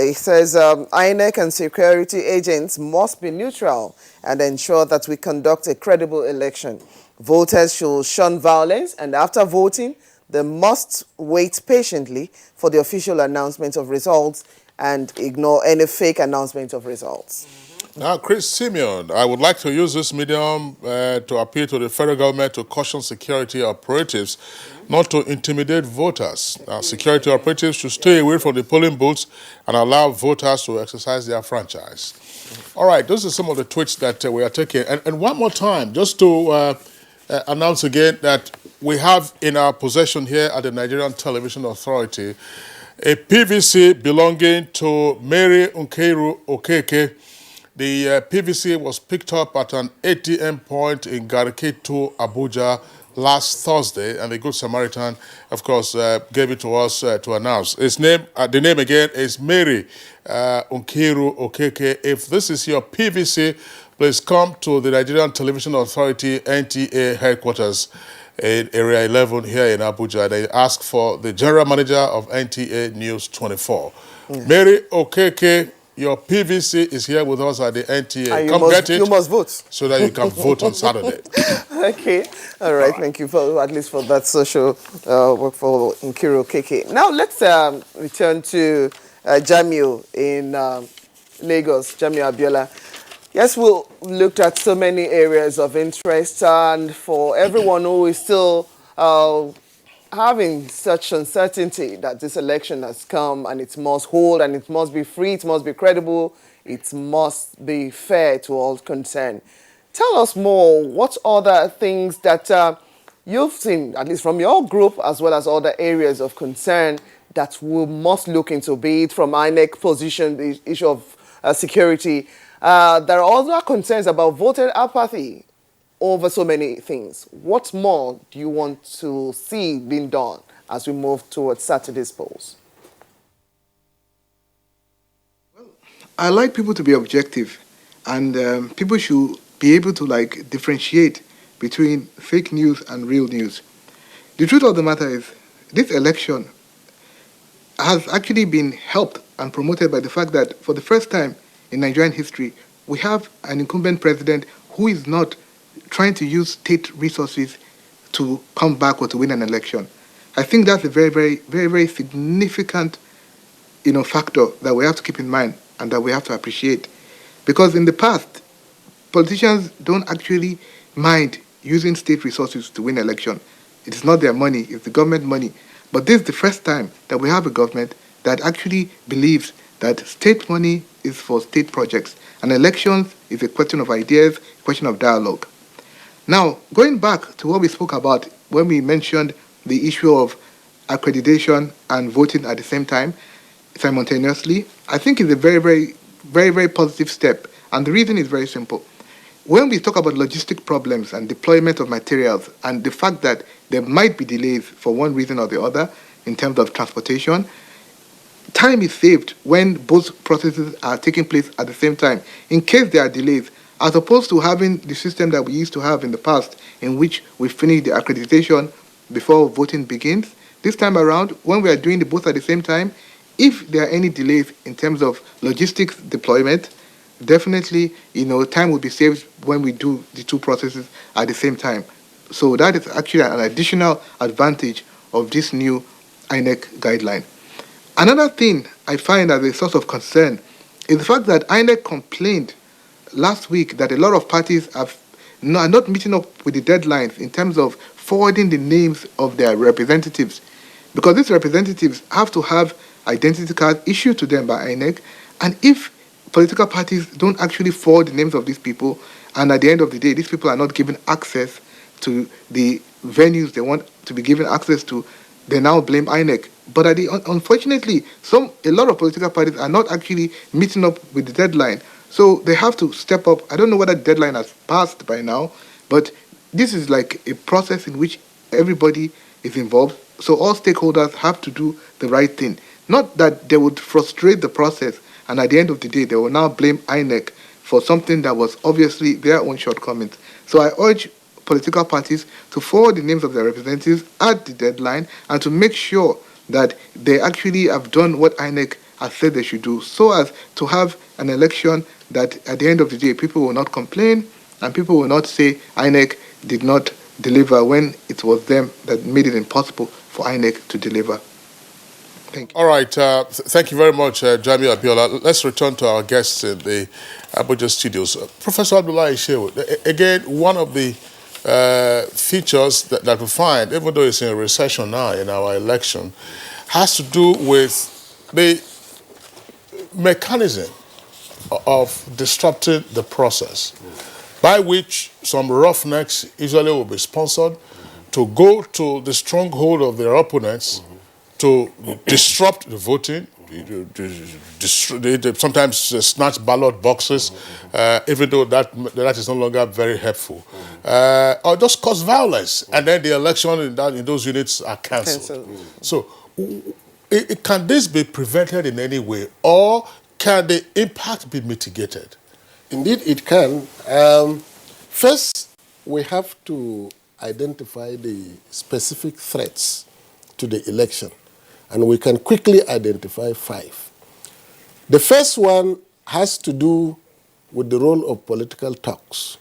he says, INEC and security agents must be neutral and ensure that we conduct a credible election. Voters should shun violence, and after voting, they must wait patiently for the official announcement of results and ignore any fake announcement of results. Now, Chris Simeon, I would like to use this medium to appeal to the federal government to caution security operatives not to intimidate voters. Security operatives should stay away from the polling booths and allow voters to exercise their franchise. All right, those are some of the tweets that we are taking. And one more time, just to announce again that we have in our possession here at the Nigerian Television Authority a PVC belonging to Mary Nkiru Okeke. The PVC was picked up at an ATM point in Gariketo, Abuja last Thursday, and the Good Samaritan, of course, gave it to us to announce. His name, the name again is Mary Nkiru Okeke. If this is your PVC, please come to the Nigerian Television Authority NTA headquarters in Area 11 here in Abuja. They ask for the General Manager of NTA News 24. Yeah. Mary Okeke, your PVC is here with us at the NTA. Come get it. You must vote. So that you can vote on Saturday. Okay. All right. Thank you for at least for that social work for Nkiru Okeke. Now let's return to Jamiu in Lagos, Jamiu Abiola. Yes, we looked at so many areas of interest, and for everyone who is still having such uncertainty that this election has come and it must hold and it must be free, it must be credible, it must be fair to all concerned. Tell us more, what other things that you've seen, at least from your group, as well as other areas of concern that we must look into, be it from INEC position, the issue of security. There are other concerns about voter apathy over so many things. What more do you want to see being done as we move towards Saturday's polls? Well, I like people to be objective, and people should be able to like differentiate between fake news and real news. The truth of the matter is, this election has actually been helped and promoted by the fact that for the first time in Nigerian history, we have an incumbent president who is not trying to use state resources to come back or to win an election. I think that's a very, very, very, very significant, factor that we have to keep in mind and that we have to appreciate. Because in the past, politicians don't actually mind using state resources to win election. It's not their money, it's the government money. But this is the first time that we have a government that actually believes that state money is for state projects and elections is a question of ideas, a question of dialogue. Now, going back to what we spoke about when we mentioned the issue of accreditation and voting at the same time, simultaneously, I think it's a very, very, very, very positive step. And the reason is very simple. When we talk about logistic problems and deployment of materials and the fact that there might be delays for one reason or the other in terms of transportation, time is saved when both processes are taking place at the same time. In case there are delays, as opposed to having the system that we used to have in the past in which we finish the accreditation before voting begins, this time around, when we are doing the both at the same time, if there are any delays in terms of logistics deployment, definitely, time will be saved when we do the two processes at the same time. So that is actually an additional advantage of this new INEC guideline. Another thing I find as a source of concern is the fact that INEC complained last week that a lot of parties are not meeting up with the deadlines in terms of forwarding the names of their representatives, because these representatives have to have identity cards issued to them by INEC, and if political parties don't actually forward the names of these people, and at the end of the day, these people are not given access to the venues they want to be given access to, they now blame INEC. But unfortunately, a lot of political parties are not actually meeting up with the deadline. So they have to step up. I don't know whether the deadline has passed by now, but this is like a process in which everybody is involved. So all stakeholders have to do the right thing. Not that they would frustrate the process, and at the end of the day, they will now blame INEC for something that was obviously their own shortcomings. So I urge political parties to forward the names of their representatives at the deadline and to make sure that they actually have done what INEC has said they should do, so as to have an election that at the end of the day, people will not complain and people will not say INEC did not deliver when it was them that made it impossible for INEC to deliver. Thank you. All right. Thank you very much, Jamiu Abiola. Let's return to our guests in the Abuja studios. Professor Abdullahi Shehu, again, one of the features that we find, even though it's in a recession now in our election, has to do with the mechanism of disrupting the process, by which some roughnecks usually will be sponsored to go to the stronghold of their opponents to disrupt the voting, they sometimes snatch ballot boxes, even though that is no longer very helpful, or just cause violence, and then the election in those units are cancelled. So, can this be prevented in any way, or can the impact be mitigated? Indeed, it can. First, we have to identify the specific threats to the election, and we can quickly identify 5. The first one has to do with the role of political talks.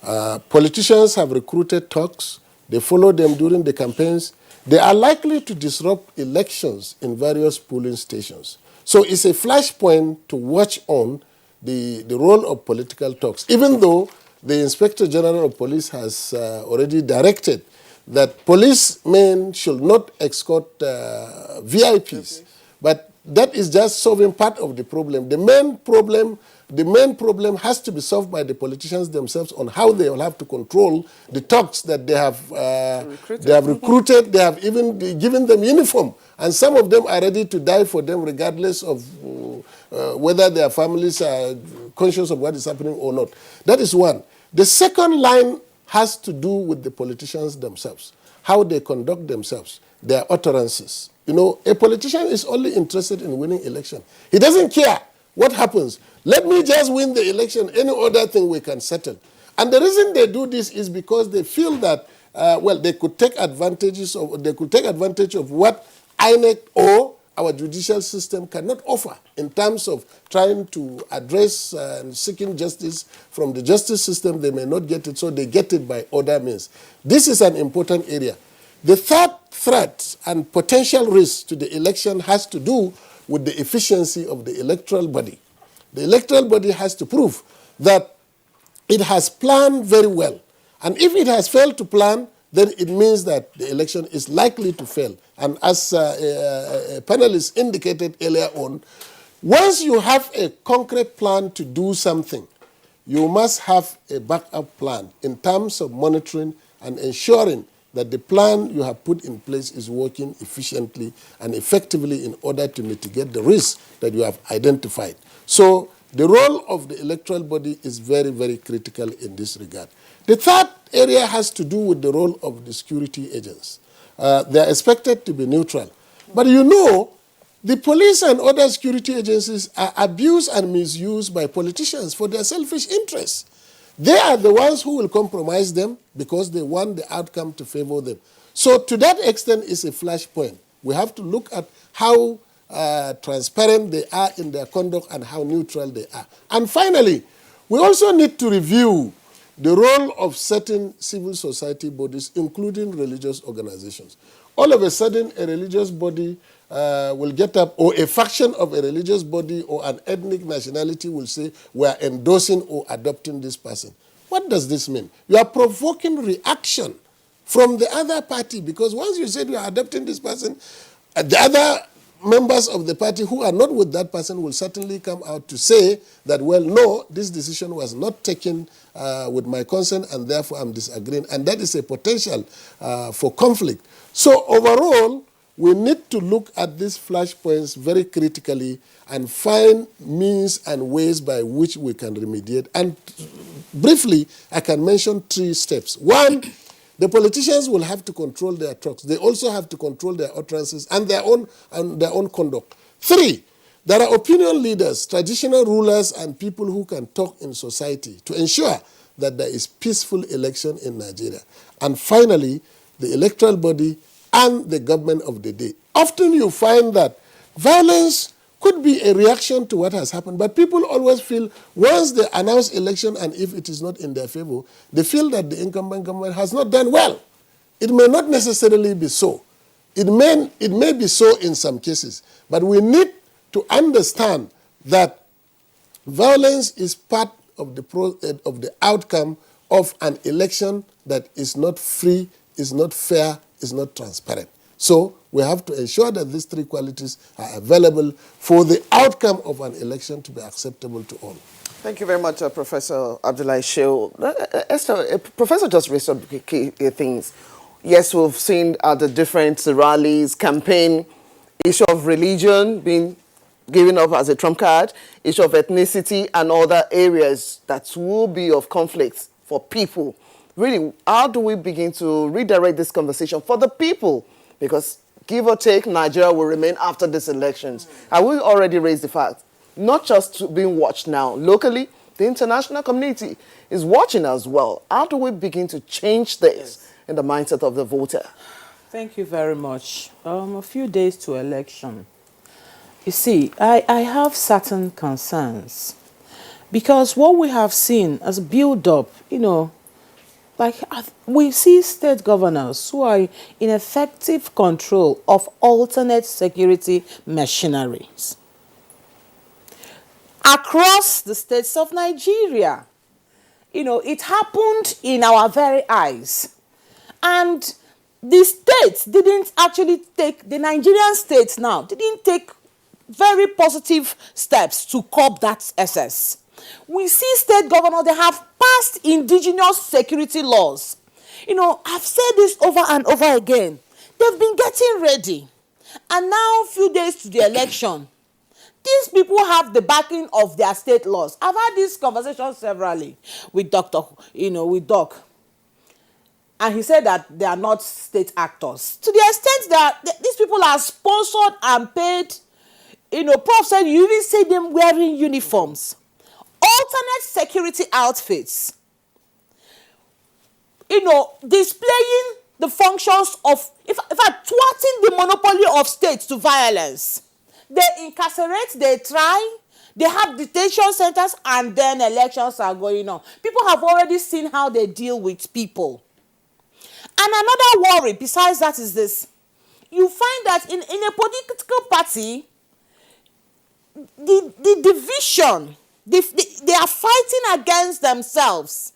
Politicians have recruited talks. They follow them during the campaigns. They are likely to disrupt elections in various polling stations. So it's a flashpoint to watch on the role of political talks, even though the Inspector General of Police has already directed that policemen should not escort VIPs. But that is just solving part of the problem. The main problem has to be solved by the politicians themselves on how they will have to control the talks that they have recruited. They have even given them uniform. And some of them are ready to die for them regardless of whether their families are conscious of what is happening or not. That is one. The second line has to do with the politicians themselves, how they conduct themselves, their utterances. You know, a politician is only interested in winning election. He doesn't care what happens. Let me just win the election. Any other thing we can settle. And the reason they do this is because they feel that, they could take advantage of what INEC or our judicial system cannot offer in terms of trying to address and seeking justice from the justice system. They may not get it, so they get it by other means. This is an important area. The third threat and potential risk to the election has to do with the efficiency of the electoral body. The electoral body has to prove that it has planned very well. And if it has failed to plan, then it means that the election is likely to fail. And as a panelist indicated earlier on, once you have a concrete plan to do something, you must have a backup plan in terms of monitoring and ensuring that the plan you have put in place is working efficiently and effectively in order to mitigate the risks that you have identified. So the role of the electoral body is very, very critical in this regard. The third area has to do with the role of the security agents. They are expected to be neutral. But you know, the police and other security agencies are abused and misused by politicians for their selfish interests. They are the ones who will compromise them because they want the outcome to favor them. So to that extent, it's a flashpoint. We have to look at how transparent they are in their conduct and how neutral they are. And finally, we also need to review the role of certain civil society bodies, including religious organizations. All of a sudden, a religious body will get up, or a faction of a religious body or an ethnic nationality will say, we are endorsing or adopting this person. What does this mean? You are provoking reaction from the other party, because once you said you are adopting this person, the other members of the party who are not with that person will certainly come out to say that, well, no, this decision was not taken with my consent and therefore I'm disagreeing. And that is a potential for conflict. So overall, we need to look at these flashpoints very critically and find means and ways by which we can remediate. And briefly, I can mention 3 steps. 1, the politicians will have to control their talks. They also have to control their utterances and their own conduct. 3, there are opinion leaders, traditional rulers, and people who can talk in society to ensure that there is peaceful election in Nigeria. And finally, the electoral body and the government of the day. Often you find that violence could be a reaction to what has happened, but people always feel once they announce election and if it is not in their favor, they feel that the incumbent government has not done well. It may not necessarily be so. It may be so in some cases, but we need to understand that violence is part of the outcome of an election that is not free, is not fair, is not transparent. So we have to ensure that these 3 qualities are available for the outcome of an election to be acceptable to all. Thank you very much, Professor Abdullahi Shehu. Esther, Professor just raised some key things. Yes, we've seen the different rallies, campaign, issue of religion being given up as a trump card, issue of ethnicity and other areas that will be of conflict for people. Really, how do we begin to redirect this conversation for the people? Because give or take, Nigeria will remain after these elections. And we already raised the fact, not just being watched now locally, the international community is watching as well. How do we begin to change this in the mindset of the voter? Thank you very much. A few days to election. You see, I have certain concerns because what we have seen as build up, like we see state governors who are in effective control of alternate security machineries across the states of Nigeria. It happened in our very eyes. And the states didn't actually take, the Nigerian states now, didn't take very positive steps to curb that excess. We see state governors, they have passed indigenous security laws. I've said this over and over again. They've been getting ready. And now, a few days to the election, these people have the backing of their state laws. I've had this conversation severally with with Doc. And he said that they are not state actors. To the extent that these people are sponsored and paid. Prof said you even see them wearing uniforms. Alternate security outfits. displaying the functions of, in fact, thwarting the monopoly of states to violence. They incarcerate, they try, they have detention centers, and then elections are going on. People have already seen how they deal with people. And another worry besides that is this. You find that in a political party, the division, they are fighting against themselves.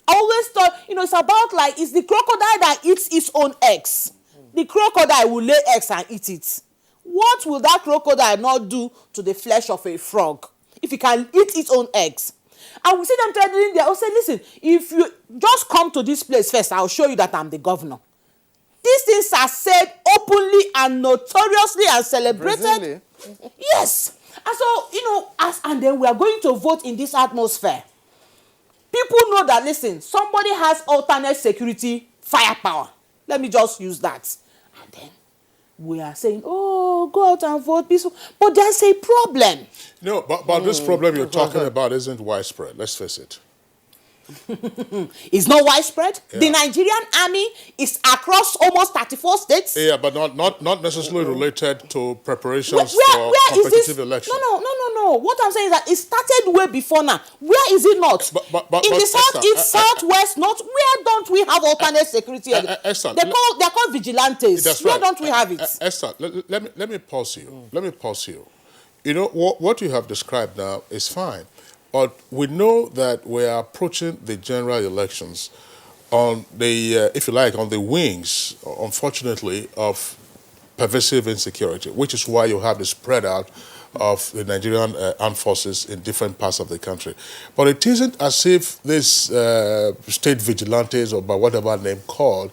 I always thought, it's about like, it's the crocodile that eats its own eggs. The crocodile will lay eggs and eat it. What will that crocodile not do to the flesh of a frog if it can eat its own eggs? And we see them telling them, say, listen, if you just come to this place first, I'll show you that I'm the governor. These things are said openly and notoriously and celebrated. Brazilian. Yes. And so, and then we are going to vote in this atmosphere. People know that, listen, somebody has alternate security firepower. Let me just use that. And then we are saying, oh, go out and vote peaceful. But there's a problem. No, but this problem you're talking about isn't widespread. Let's face it. It's not widespread. Yeah. The Nigerian army is across almost 34 states. Yeah, but not necessarily related to preparations for competitive elections. No. What I'm saying is that it started way before now. Where is it not? But in the southeast, southwest, north, where don't we have alternate security? They're called vigilantes. That's where right. don't we have it? Esther, let me pause you. Let me pause you. What you have described now is fine. But we know that we are approaching the general elections on the, if you like, on the wings, unfortunately, of pervasive insecurity, which is why you have the spread out of the Nigerian armed forces in different parts of the country. But it isn't as if these state vigilantes, or by whatever name called,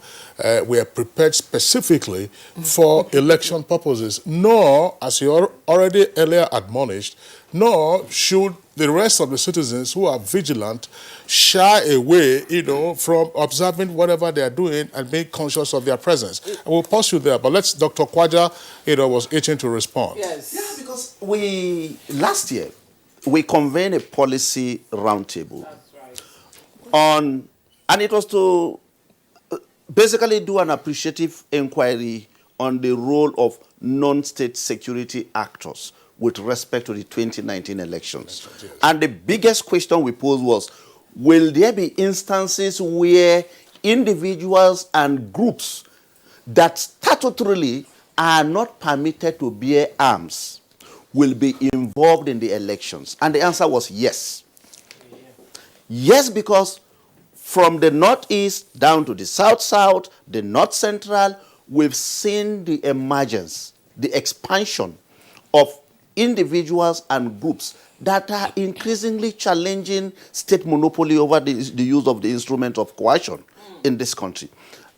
were prepared specifically for election purposes, nor, as you already earlier admonished, nor should the rest of the citizens who are vigilant shy away, from observing whatever they are doing and being conscious of their presence. And we'll pause you there, but Dr. Kwaja, was itching to respond. Yes. Yeah, because last year, we convened a policy roundtable and it was to basically do an appreciative inquiry on the role of non-state security actors with respect to the 2019 elections. Yes. And the biggest question we posed was, will there be instances where individuals and groups that statutorily are not permitted to bear arms will be involved in the elections? And the answer was yes. Yes, because from the northeast down to the south-south, the north-central, we've seen the emergence, the expansion of individuals and groups that are increasingly challenging state monopoly over the use of the instrument of coercion in this country.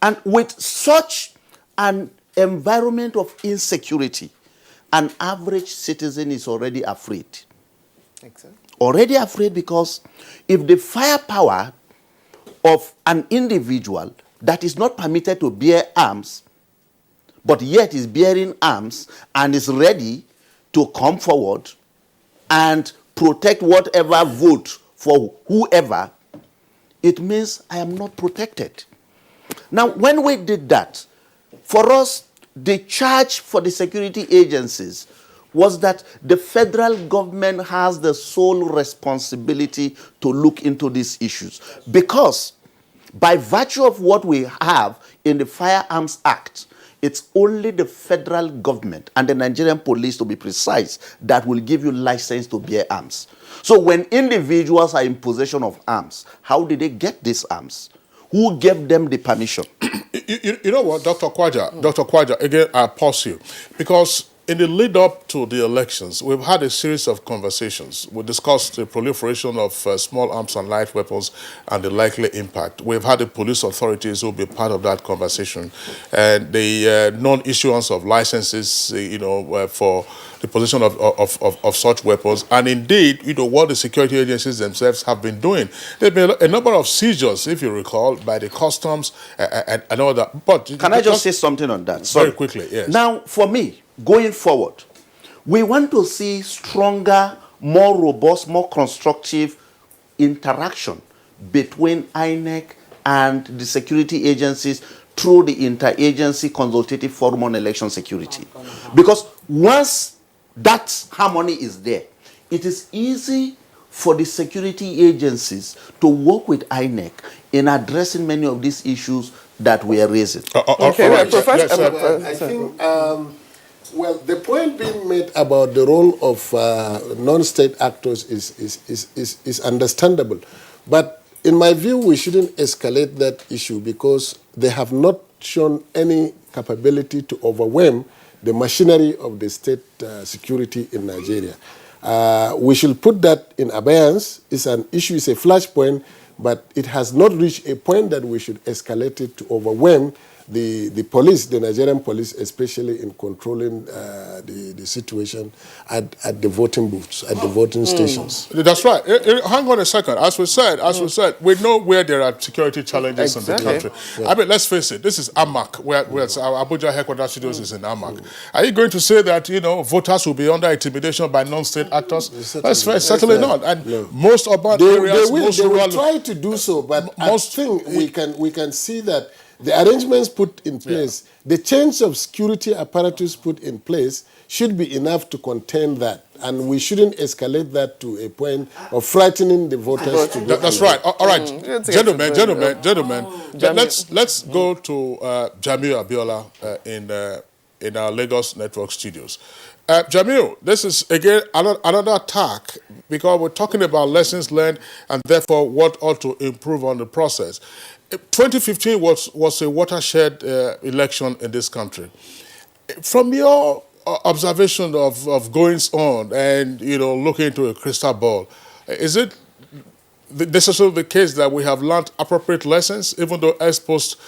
And with such an environment of insecurity, an average citizen is already afraid. Exactly. Already afraid because if the firepower of an individual that is not permitted to bear arms, but yet is bearing arms and is ready to come forward and protect whatever vote for whoever, it means I am not protected. Now, when we did that, for us, the charge for the security agencies was that the federal government has the sole responsibility to look into these issues. Because by virtue of what we have in the Firearms Act, it's only the federal government and the Nigerian police, to be precise, that will give you license to bear arms. So when individuals are in possession of arms, how did they get these arms? Who gave them the permission? You know what, Dr. Kwaja? Dr. Kwaja, again, I pause you. Because in the lead up to the elections, we've had a series of conversations. We discussed the proliferation of small arms and light weapons and the likely impact. We've had the police authorities who will be part of that conversation. And the non-issuance of licenses, for the possession of such weapons. And indeed, what the security agencies themselves have been doing. There have been a number of seizures, if you recall, by the customs and all that. But can I just say something on that? Very quickly, yes. Now, for me, going forward, we want to see stronger, more robust, more constructive interaction between INEC and the security agencies through the Interagency Consultative Forum on Election Security. Because once that harmony is there, it is easy for the security agencies to work with INEC in addressing many of these issues that we are raising. Okay, well, Professor, I think, well, the point being made about the role of non-state actors is understandable. But in my view, we shouldn't escalate that issue because they have not shown any capability to overwhelm the machinery of the state security in Nigeria. We should put that in abeyance. It's an issue, it's a flashpoint, but it has not reached a point that we should escalate it to overwhelm the police, the Nigerian police, especially in controlling the situation at the voting booths, at the voting stations. That's right. Hang on a second. As we said, we know where there are security challenges in the country. Yeah. I mean, let's face it. This is AMAC, where our Abuja headquarters studios is in AMAC. Are you going to say that voters will be under intimidation by non-state actors? That's very certainly not. And most urban areas, they will try to do so, but I think we can see that the arrangements put in place, the change of security apparatus put in place should be enough to contain that. And we shouldn't escalate that to a point of frightening the voters. That's right. All right. Gentlemen. Let's go to Jamil Abiola in our Lagos Network studios. Jamil, this is, again, another attack because we're talking about lessons learned and therefore what ought to improve on the process. 2015 was a watershed election in this country. From your observation of goings on and looking into a crystal ball, is it necessarily the case that we have learned appropriate lessons, even though ex post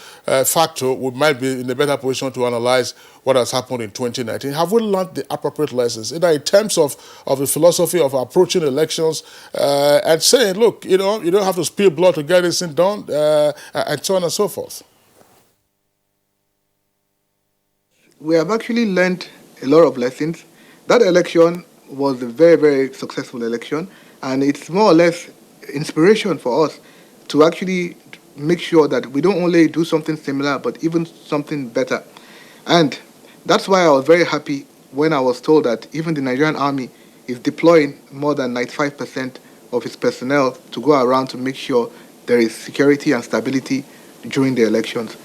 facto we might be in a better position to analyze what has happened in 2019? Have we learned the appropriate lessons, either in terms of the philosophy of approaching elections and saying, look, you don't have to spill blood to get this thing done, and so on and so forth? We have actually learned a lot of lessons. That election was a very, very successful election, and it's more or less inspiration for us to actually make sure that we don't only do something similar, but even something better. And that's why I was very happy when I was told that even the Nigerian army is deploying more than 95% of its personnel to go around to make sure there is security and stability during the elections.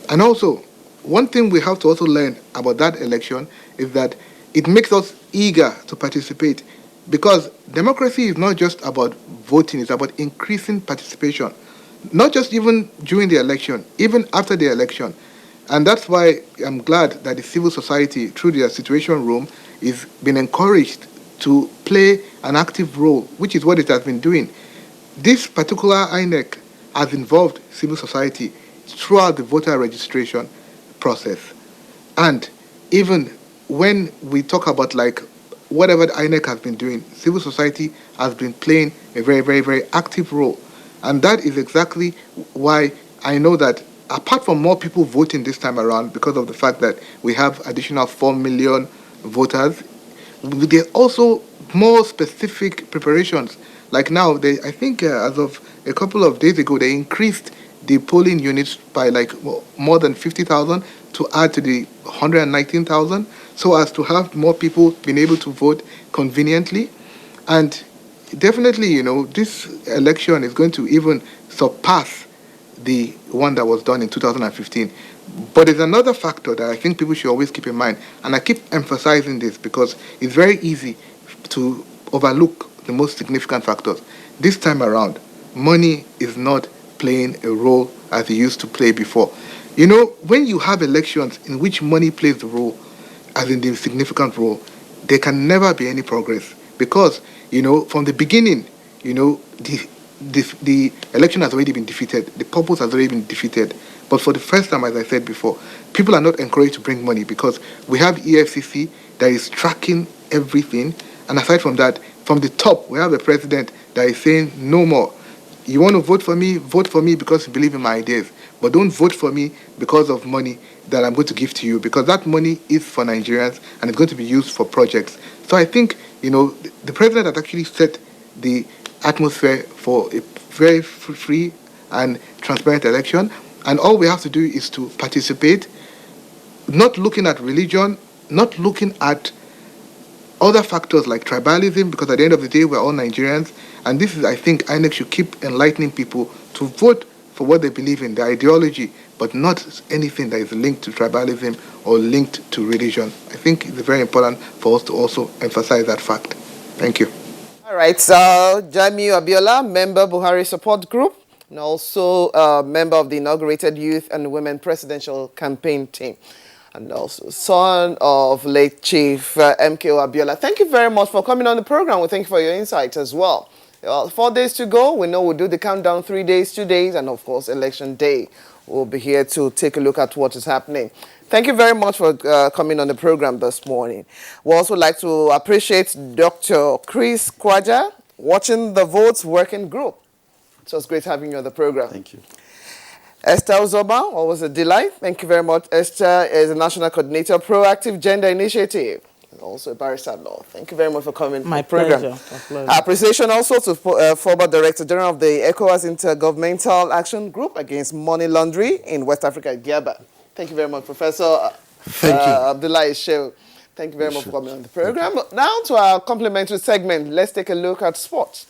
And also, one thing we have to also learn about that election is that it makes us eager to participate, because democracy is not just about voting, it's about increasing participation, not just even during the election, even after the election. And that's why I'm glad that the civil society, through their Situation Room, is being encouraged to play an active role, which is what it has been doing. This particular INEC has involved civil society throughout the voter registration process. And even when we talk about whatever the INEC has been doing, civil society has been playing a very, very, very active role. And that is exactly why I know that apart from more people voting this time around, because of the fact that we have additional 4 million voters, there are also more specific preparations. Like now, I think as of a couple of days ago, they increased the polling units by more than 50,000 to add to the 119,000, so as to have more people being able to vote conveniently. And definitely, this election is going to even surpass the one that was done in 2015. But there's another factor that I think people should always keep in mind, and I keep emphasizing this because it's very easy to overlook the most significant factors. This time around, money is not playing a role as it used to play before. When you have elections in which money plays the role, as in the significant role, there can never be any progress. Because, from the beginning, the election has already been defeated. The purpose has already been defeated. But for the first time, as I said before, people are not encouraged to bring money because we have EFCC that is tracking everything. And aside from that, from the top, we have a president that is saying no more. You want to vote for me because you believe in my ideas. But don't vote for me because of money that I'm going to give to you, because that money is for Nigerians and it's going to be used for projects. So I think, the president has actually set the atmosphere for a very free and transparent election. And all we have to do is to participate, not looking at religion, not looking at other factors like tribalism, because at the end of the day, we're all Nigerians. And this is, I think, INEC should keep enlightening people to vote for what they believe in, their ideology, but not anything that is linked to tribalism or linked to religion. I think it's very important for us to also emphasize that fact. Thank you. All right, so Jamiu Abiola, member Buhari Support Group, and also member of the inaugurated Youth and Women Presidential Campaign Team, and also son of late Chief MKO Abiola. Thank you very much for coming on the program. We thank you for your insights as well. 4 days to go. We know we'll do the countdown 3 days, 2 days, and of course, election day. We'll be here to take a look at what is happening. Thank you very much for coming on the program this morning. We also like to appreciate Dr. Chris Kwaja, Watching the Votes Working Group. It was great having you on the program. Thank you. Esther Uzoba, always a delight. Thank you very much. Esther is the National Coordinator, Proactive Gender Initiative, and also a barrister at law. Thank you very much for coming My on the program. pleasure. Appreciation also to former Director General of the ECOWAS Intergovernmental Action Group Against Money Laundering in West Africa, Giaba. Thank you very much, Professor Abdullahi Shehu. Thank you very much for coming on the program. Now to our complimentary segment. Let's take a look at sports.